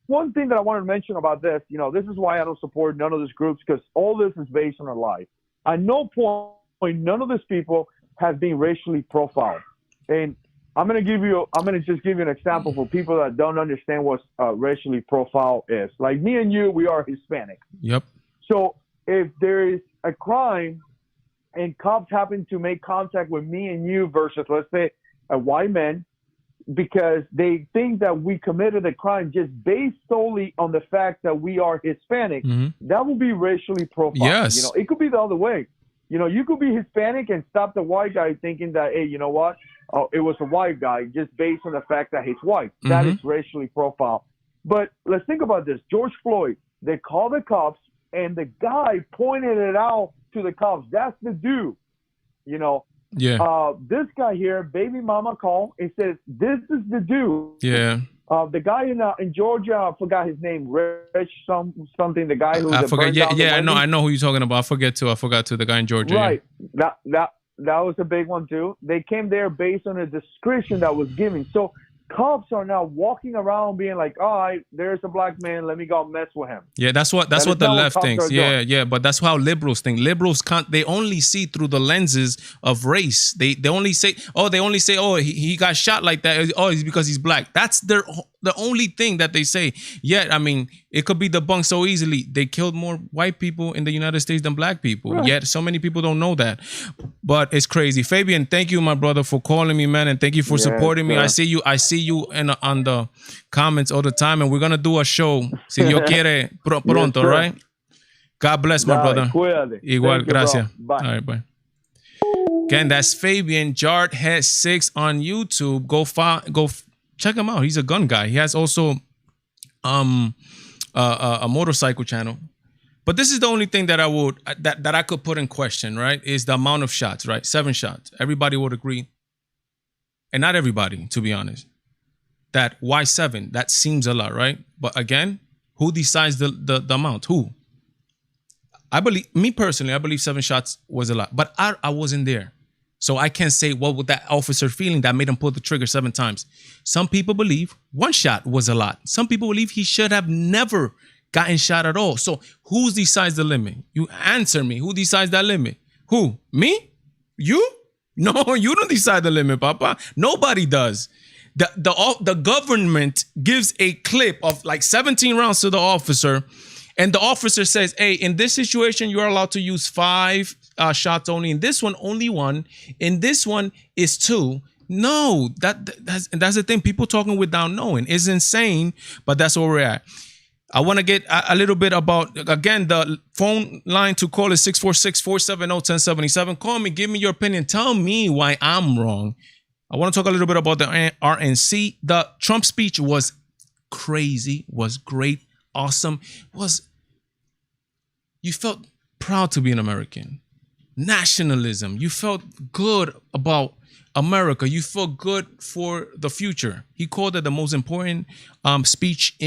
one thing that I wanted to mention about this, this is why I don't support none of these groups, because all this is based on a lie. At no point, none of these people have been racially profiled. And I'm going to just give you an example for people that don't understand what racially profile is. Like me and you, we are Hispanic. Yep. So if there is a crime and cops happen to make contact with me and you versus, let's say, a white man, because they think that we committed a crime just based solely on the fact that we are Hispanic, that would be racially profiled. Yes. It could be the other way. You could be Hispanic and stop the white guy thinking that, hey, you know what? Oh, it was a white guy just based on the fact that he's white. That is racially profiled. But let's think about this. George Floyd, they called the cops and the guy pointed it out to the cops. That's the dude, Yeah. This guy here, baby mama called and says, this is the dude. Yeah. The guy in Georgia, I forgot his name, Rich something. The guy who I forgot. Yeah, I know who you're talking about. I forgot to the guy in Georgia. Right. Yeah. That was a big one too. They came there based on a description that was given. So cops are now walking around being like, all right, there's a black man, let me go mess with him. Yeah, that's what the left thinks. Yeah, but that's how liberals think. Liberals they only see through the lenses of race. They only say, he got shot like that. Oh, it's because he's black. That's the only thing that they say. Yet, I mean, it could be debunked so easily. They killed more white people in the United States than black people. Right. Yet, so many people don't know that. But it's crazy. Fabian, thank you, my brother, for calling me, man, and thank you for supporting me. I see you on the comments all the time, and we're gonna do a show. Si Dios quiere, pronto, right? God bless, my brother. Cuídate. Igual, gracias. Bye. All right, bye. Again, that's Fabian Jarhead 6 on YouTube. Go check him out. He's a gun guy. He has also a motorcycle channel. But this is the only thing that I could put in question, right? Is the amount of shots, right? 7 shots. Everybody would agree. And not everybody, to be honest. That why 7? That seems a lot, right? But again, who decides the amount? Who? Me personally, I believe 7 shots was a lot. But I wasn't there. So I can't say what would that officer feeling that made him pull the trigger 7 times. Some people believe 1 shot was a lot. Some people believe he should have never gotten shot at all. So who decides the limit? You answer me. Who decides that limit? Who? Me? You? No, you don't decide the limit, Papa. Nobody does. The government gives a clip of like 17 rounds to the officer, and the officer says, hey, in this situation, you're allowed to use 5 shots only. In this one, only 1. In this one is 2. No, that's the thing. People talking without knowing is insane, but that's where we're at. I want to get a little bit about, again, the phone line to call is 646-470-1077. Call me, give me your opinion. Tell me why I'm wrong. I want to talk a little bit about the RNC. The Trump speech was crazy, was great, awesome. You felt proud to be an American. Nationalism. You felt good about America. You felt good for the future. He called it the most important speech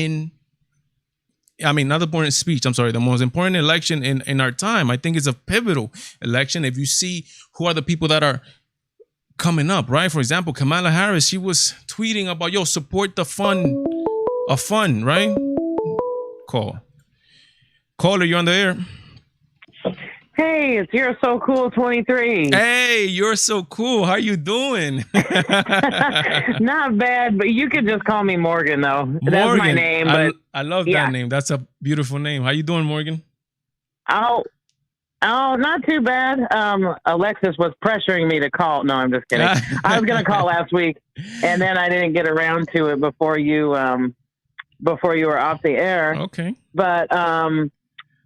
the most important election in our time. I think it's a pivotal election. If you see who are the people that are coming up, right? For example, Kamala Harris, she was tweeting about, support the fund, right? Caller, you're on the air. Hey, it's You're So Cool 23. Hey, you're so cool. How you doing? Not bad, but you could just call me Morgan, though. Morgan. That's my name. But I love that name. That's a beautiful name. How you doing, Morgan? Oh, not too bad. Alexis was pressuring me to call. No, I'm just kidding. I was going to call last week, and then I didn't get around to it before you were off the air. Okay. But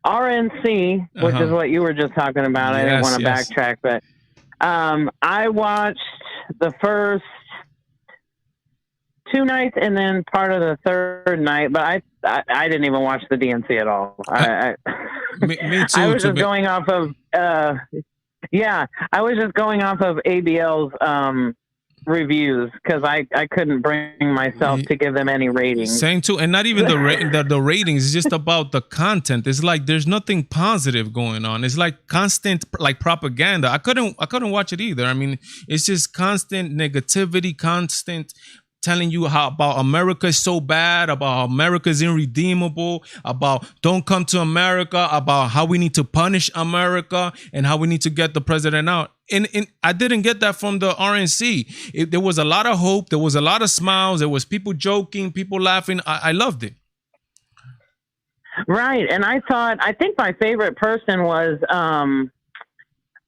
RNC, which is what you were just talking about. I didn't want to backtrack, but I watched the first 2 nights and then part of the third night, but I didn't even watch the DNC at all. Me too. I was just going off of I was just going off of ABL's reviews because I couldn't bring myself to give them any ratings. Same too, and not even the ratings. It's just about the content. It's like there's nothing positive going on. It's like constant like propaganda. I couldn't watch it either. I mean, it's just constant negativity, constant telling you how about America is so bad, about how America is irredeemable, about don't come to America, about how we need to punish America and how we need to get the president out. And I didn't get that from the RNC. There was a lot of hope. There was a lot of smiles. There was people joking, people laughing. I loved it. Right. And I think my favorite person was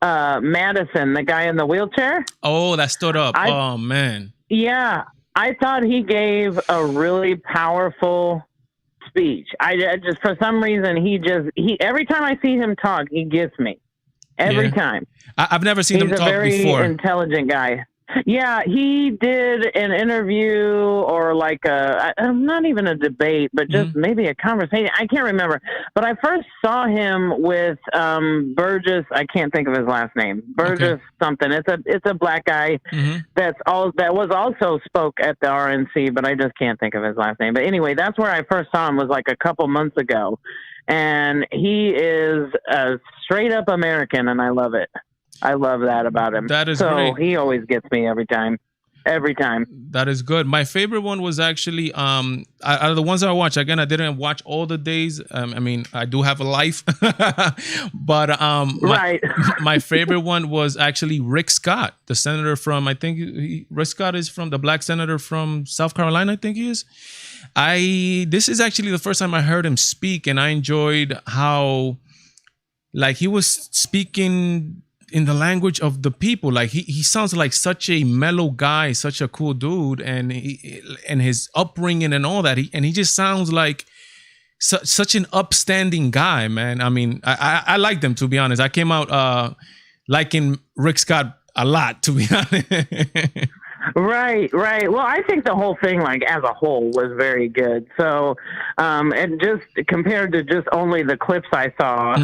Madison, the guy in the wheelchair. Oh, that stood up. Oh, man. Yeah. I thought he gave a really powerful speech. I just, for some reason, he every time I see him talk, he gets me. Every time. I've never seen him talk before. He's a very intelligent guy. Yeah, he did an interview or like not even a debate, but just maybe a conversation. I can't remember. But I first saw him with Burgess. I can't think of his last name. Burgess something. It's a black guy that was also spoke at the RNC, but I just can't think of his last name. But anyway, that's where I first saw him, was like a couple months ago. And he is a straight up American, and I love it. I love that about him. That is great. He always gets me every time. Every time. That is good. My favorite one was actually out of the ones I watched. Again, I didn't watch all the days. I mean, I do have a life, but my favorite one was actually Rick Scott, the senator from, I think Rick Scott is from the black senator from South Carolina. I think he is. This is actually the first time I heard him speak, and I enjoyed how, like, he was speaking in the language of the people. Like he sounds like such a mellow guy, such a cool dude, and his upbringing and all that. He just sounds like such an upstanding guy, man. I mean, I liked him, to be honest. I came out liking Rick Scott a lot, to be honest. Right. Well, I think the whole thing, like as a whole, was very good. So, and just compared to just only the clips I saw.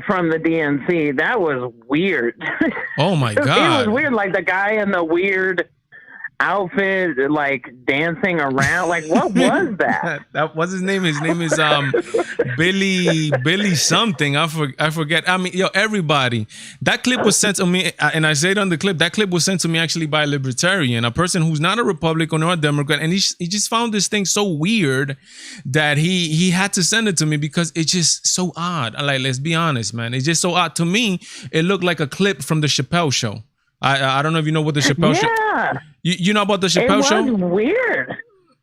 From the DNC, that was weird. Oh my God. It was weird, like the guy in the weird outfit, like dancing around. Like, what was that? That what's his name? His name is Billy something. I forget. I mean, yo, everybody. That clip was sent to me, and I said on the clip, that clip was sent to me actually by a libertarian, a person who's not a Republican or a Democrat, and he just found this thing so weird that he had to send it to me because it's just so odd. Like, let's be honest, man. It's just so odd. To me, it looked like a clip from the Chappelle Show. I don't know if you know what the Chappelle Show. You know about the Chappelle Show? It was weird.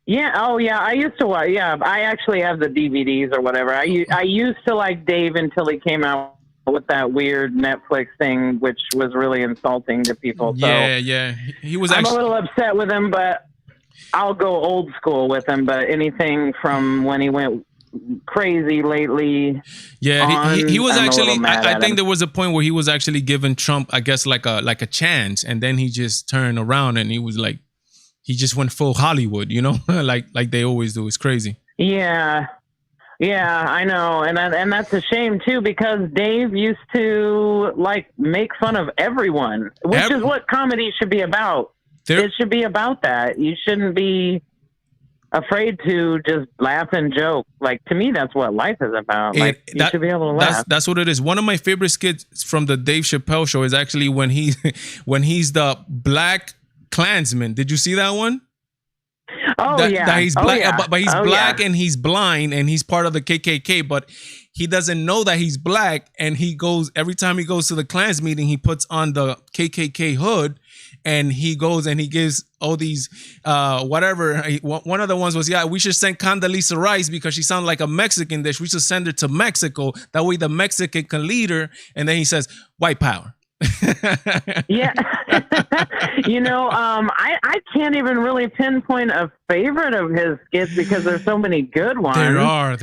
Yeah. Oh, yeah. I used to watch. Yeah. I actually have the DVDs or whatever. I used to like Dave until he came out with that weird Netflix thing, which was really insulting to people. So yeah. He was. I'm a little upset with him, but I'll go old school with him. But anything from when he went crazy lately. Yeah, he was actually. I think there was a point where he was actually giving Trump, I guess, like a chance, and then he just turned around and he was like, he just went full Hollywood, you know, like they always do. It's crazy. Yeah, I know, and that's a shame too, because Dave used to like make fun of everyone, which is what comedy should be about. It should be about that. You shouldn't be afraid to just laugh and joke. Like, to me, that's what life is about. Like, you should be able to laugh. That's what it is. One of my favorite skits from the Dave Chappelle Show is actually when he's the black Klansman. Did you see that one? That he's black, but he's black and he's blind and he's part of the KKK, but he doesn't know that he's black. And he goes, every time he goes to the Klans meeting, he puts on the KKK hood. And he goes and he gives all these, whatever. One of the ones was, we should send Condoleezza Rice because she sounds like a Mexican dish. We should send her to Mexico. That way the Mexican can lead her. And then he says, white power. Yeah. You know, I can't even really pinpoint a favorite of his skits because there's so many good ones. There are.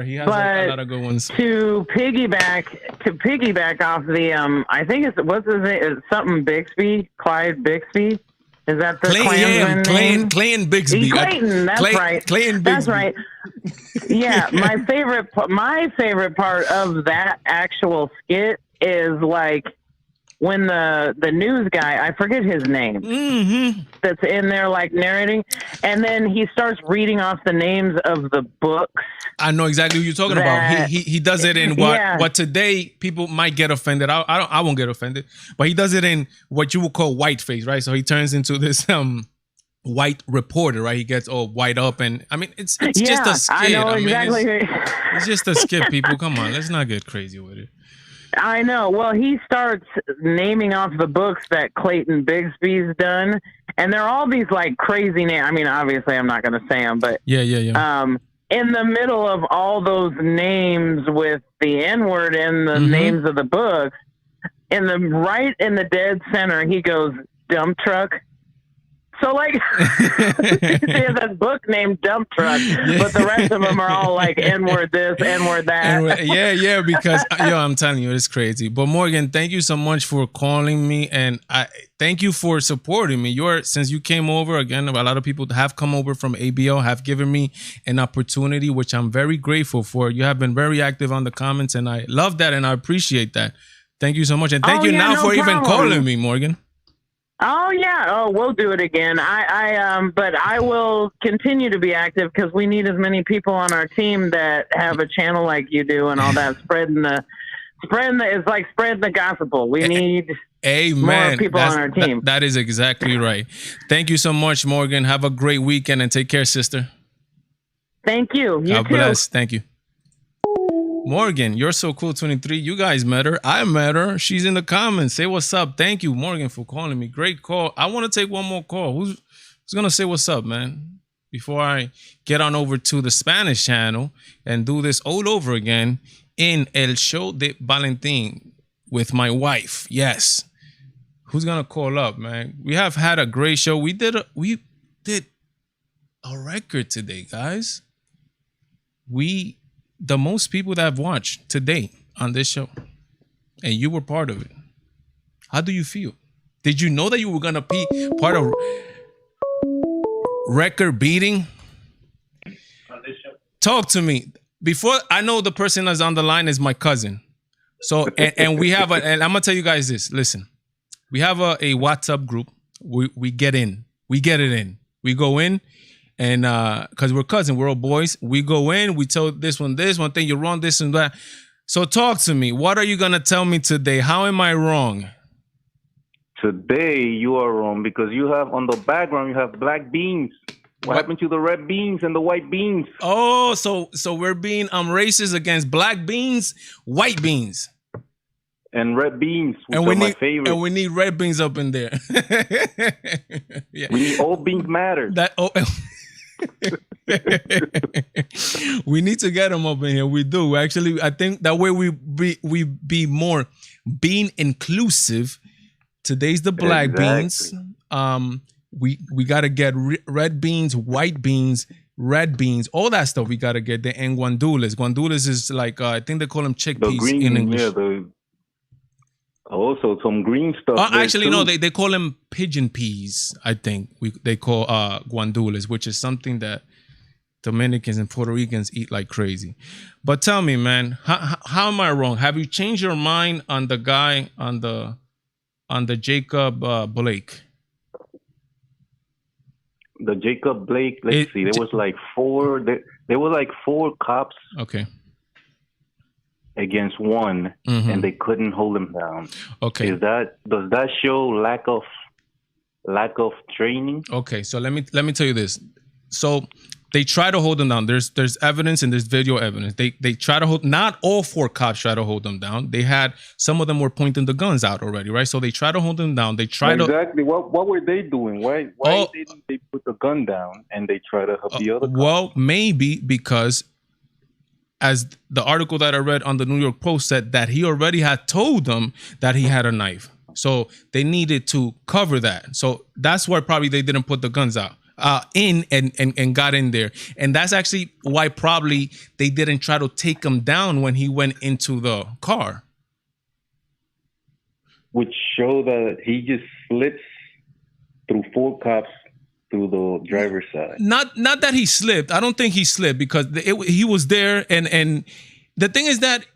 He has a lot of good ones. To piggyback off the, I think what's his name? It's something Bixby, Clyde Bixby. Is that the Klansman? Clayton Bixby. Clayton, that's right. Clayton Bixby. That's right. Yeah, my favorite part of that actual skit is like when the news guy, I forget his name, that's in there like narrating, and then he starts reading off the names of the books. I know exactly who you're talking about. He does it in what today people might get offended. I won't get offended, but he does it in what you would call whiteface, right? So he turns into this white reporter, right? He gets all white up, and I mean it's just a skit. I know exactly. It's just a skit, people. Come on, let's not get crazy with it. I know. Well, he starts naming off the books that Clayton Bigsby's done, and they're all these like crazy names. I mean, obviously, I'm not going to say them, but yeah. In the middle of all those names with the N-word in the names of the books, in the dead center, he goes dump truck. So, like, he has a book named Dump Truck, but the rest of them are all like N-word this, N-word that. Yeah, because, I'm telling you, it's crazy. But Morgan, thank you so much for calling me, and I thank you for supporting me. Since you came over, again, a lot of people have come over from ABL, have given me an opportunity, which I'm very grateful for. You have been very active on the comments, and I love that, and I appreciate that. Thank you so much, and thank you for even calling me, Morgan. Oh yeah. Oh, we'll do it again. But I will continue to be active because we need as many people on our team that have a channel like you do and all that spreading the gospel. We need more people on our team. That is exactly right. Thank you so much, Morgan. Have a great weekend and take care, sister. Thank you. You God too. Bless. Thank you. Morgan, you're so cool, 23. You guys met her. I met her. She's in the comments. Say what's up. Thank you, Morgan, for calling me. Great call. I want to take one more call. Who's going to say what's up, man? Before I get on over to the Spanish channel and do this all over again in El Show de Valentine with my wife. Yes. Who's going to call up, man? We have had a great show. We did a record today, guys. The most people that have watched today on this show, and you were part of it. How do you feel? Did you know that you were going to be part of record beating? On this show? Talk to me. Before, I know the person that's on the line is my cousin. So, and we have and I'm going to tell you guys this. Listen, we have a WhatsApp group. We get in. We get it in. We go in, and because we're cousins, we're all boys. We go in. We tell this one thing. You're wrong. This and that. So talk to me. What are you gonna tell me today? How am I wrong? Today you are wrong because you have on the background you have black beans. What happened to the red beans and the white beans? Oh, so we're being racist against black beans, white beans, and red beans, which are my favorite. And we need red beans up in there. Yeah. We need all beans matter. We need to get them up in here. We do actually. I think that way we be more being inclusive. Today's the black beans. We gotta get red beans, white beans, red beans, all that stuff. We gotta get the and guandules. Guandules is like I think they call them chickpeas in English. Yeah, also some green stuff. Actually, no, they call them pigeon peas. I think they call guandules, which is something that Dominicans and Puerto Ricans eat like crazy. But tell me, man, how am I wrong? Have you changed your mind on the guy on the Jacob Blake? The Jacob Blake. Let's see. There was like four. There were like four cops. Okay. Against one, and they couldn't hold him down. Okay. Does that show lack of training? Okay. So let me tell you this. So they try to hold him down. There's evidence and there's video evidence. They try to hold. Not all four cops try to hold him down. They had some of them were pointing the guns out already, right? So they try to hold him down. They try exactly. What were they doing? Why didn't they put the gun down and they try to help the other cops? Well, maybe because, as the article that I read on the New York Post said, that he already had told them that he had a knife. So they needed to cover that. So that's why probably they didn't put the guns out in and got in there. And that's actually why probably they didn't try to take him down when he went into the car. Which show that he just slips through four cops through the driver's side. Not that he slipped. I don't think he slipped because he was there. And the thing is that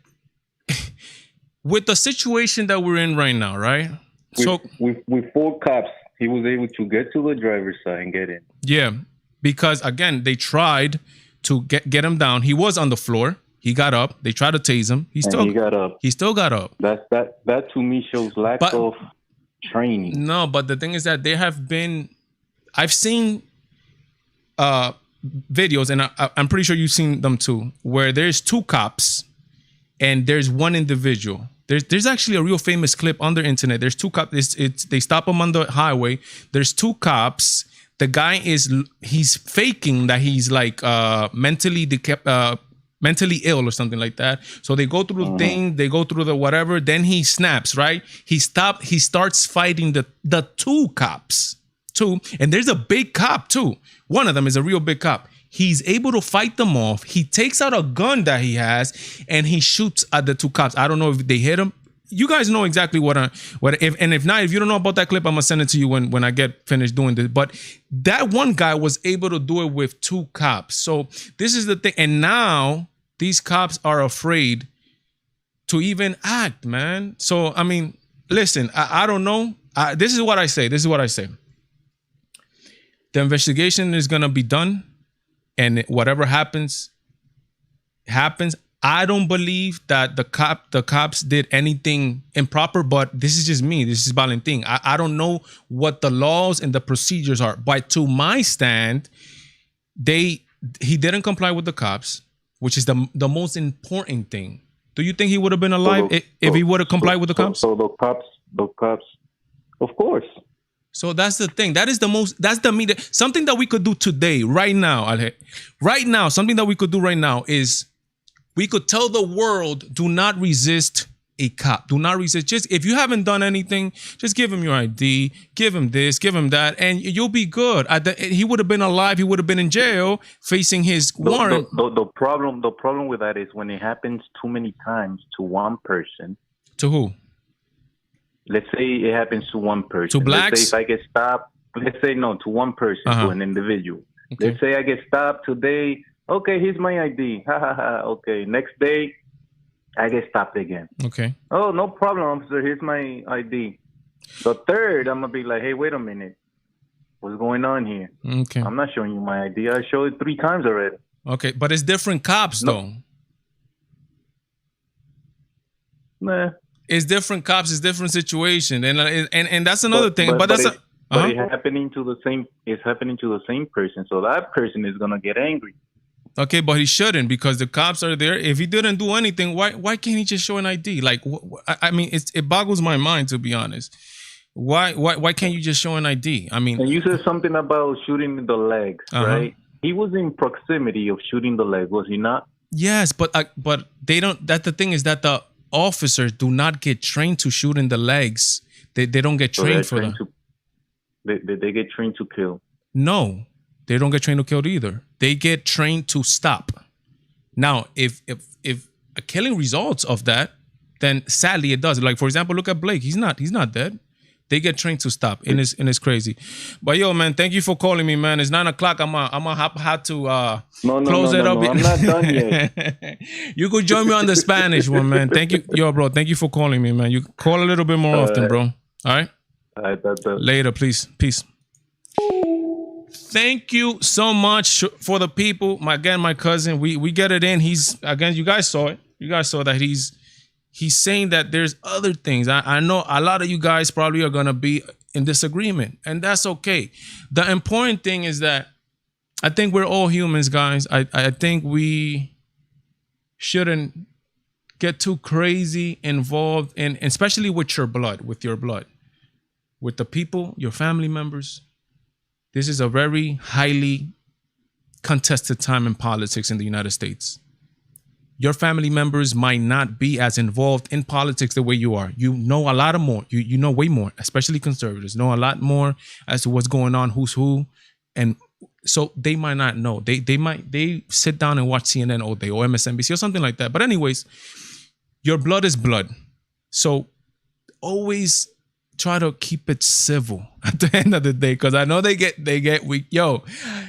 with the situation that we're in right now, right? With four cops, he was able to get to the driver's side and get in. Yeah, because again, they tried to get him down. He was on the floor. He got up. They tried to tase him. He got up. He still got up. That to me shows lack of training. No, but the thing is that there have been. I've seen videos, and I'm pretty sure you've seen them too, where there's two cops and there's one individual. There's actually a real famous clip on the internet. There's two cops. They stop him on the highway. There's two cops. The guy he's faking that he's like mentally ill or something like that. So they go through the thing, they go through the whatever. Then he snaps, right? He starts fighting the two cops. And there's a big cop too. One of them is a real big cop. He's able to fight them off. He takes out a gun that he has and he shoots at the two cops. I don't know if they hit him. You guys know exactly if not, if you don't know about that clip, I'm gonna send it to you when I get finished doing this. But that one guy was able to do it with two cops. So this is the thing. And now these cops are afraid to even act, man. So I mean, listen, I don't know. This is what I say. The investigation is going to be done, and whatever happens. I don't believe that the cops did anything improper, but this is just me. This is Valentine. I don't know what the laws and the procedures are, but to my stand, he didn't comply with the cops, which is the most important thing. Do you think he would have been alive if he would have complied with the cops? So the cops, of course. So that's the thing. That's the media. Something that we could do today, right now, something that we could do right now is we could tell the world, do not resist a cop. Do not resist. Just if you haven't done anything, just give him your ID, give him this, give him that, and you'll be good. He would have been alive. He would have been in jail facing his warrant. The problem with that is when it happens too many times to one person. To who? Let's say it happens to one person. To blacks? Let's say if I get stopped, to one person, to an individual. Okay. Let's say I get stopped today. Okay, here's my ID. Ha ha ha. Okay, next day, I get stopped again. Okay. Oh, no problem, officer. Here's my ID. The third, I'm going to be like, hey, wait a minute. What's going on here? Okay. I'm not showing you my ID. I showed it 3 times already. Okay, but it's different cops though. Nah. It's different cops. It's different situation, and that's another thing. But that's it's happening to the same. It's happening to the same person. So that person is gonna get angry. Okay, but he shouldn't, because the cops are there. If he didn't do anything, why can't he just show an ID? Like, I mean, it boggles my mind, to be honest. Why can't you just show an ID? I mean, and you said something about shooting the legs, right? He was in proximity of shooting the leg, was he not? Yes, but they don't. That's the thing, is that the officers do not get trained to shoot in the legs. They don't get trained for that. They get trained to kill. No, they don't get trained to kill either. They get trained to stop. Now, if a killing results of that, then sadly it does. Like, for example, look at Blake. He's not dead. They get trained to stop, and it's crazy. But yo, man, thank you for calling me, man. It's 9 o'clock. I'm gonna have to close it up. No, I'm not done yet. You could join me on the Spanish one, man. Thank you, yo, bro. Thank you for calling me, man. You call a little bit more often, bro. All right. All right, that's it. Later, please. Peace. Thank you so much for the people. My cousin. We get it in. He's, again, you guys saw it. You guys saw that he's saying that there's other things. I know a lot of you guys probably are going to be in disagreement, and that's okay. The important thing is that I think we're all humans, guys. I think we shouldn't get too crazy involved in, especially with your blood, with the people, your family members. This is a very highly contested time in politics in the United States. Your family members might not be as involved in politics the way you are. You know a lot more. You know way more, especially conservatives know a lot more as to what's going on, who's who. And so they might not know. They sit down and watch CNN all day or MSNBC or something like that. But anyways, your blood is blood. So always try to keep it civil at the end of the day, because I know they get weak. Yo,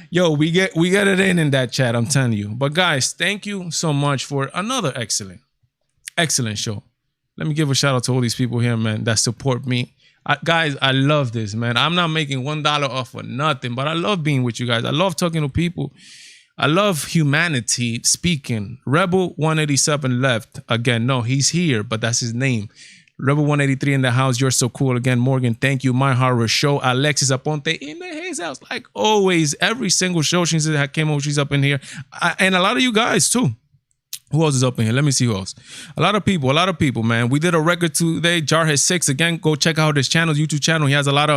we get it in that chat, I'm telling you. But guys, thank you so much for another excellent show. Let me give a shout out to all these people here, man, that support me. Guys, I love this, man. I'm not making $1 off of nothing, but I love being with you guys. I love talking to people. I love humanity speaking. Rebel 187 left. Again, no, he's here, but that's his name. Rebel 183 in the house. You're so cool. Again, Morgan, thank you. My Horror Show. Alexis Aponte in his house. Like always, every single show she came over, she's up in here. And a lot of you guys too. Who else is up in here? Let me see who else. A lot of people, man. We did a record today. Jarhead 6. Again, go check out his channel, YouTube channel. He has a lot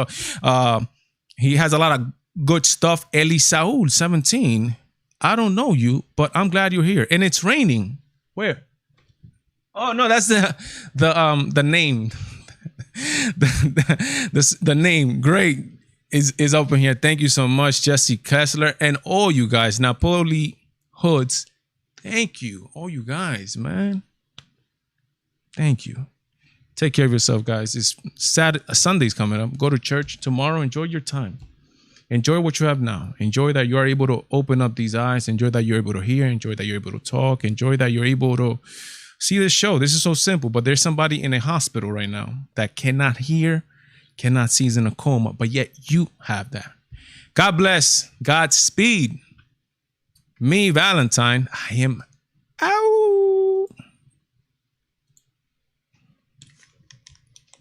of good stuff. Eli Saul 17. I don't know you, but I'm glad you're here. And it's raining. Where? Oh no, that's the name. the name. Great is up in here. Thank you so much, Jesse Kessler, and all you guys. Napoli Hoods. Thank you, all you guys, man. Thank you. Take care of yourself, guys. It's Sunday's coming up. Go to church tomorrow. Enjoy your time. Enjoy what you have now. Enjoy that you are able to open up these eyes. Enjoy that you're able to hear. Enjoy that you're able to talk. Enjoy that you're able to see this show. This is so simple, but there's somebody in a hospital right now that cannot hear, cannot see, is in a coma, but yet you have that. God bless. Godspeed. Me, Valentine, I am out.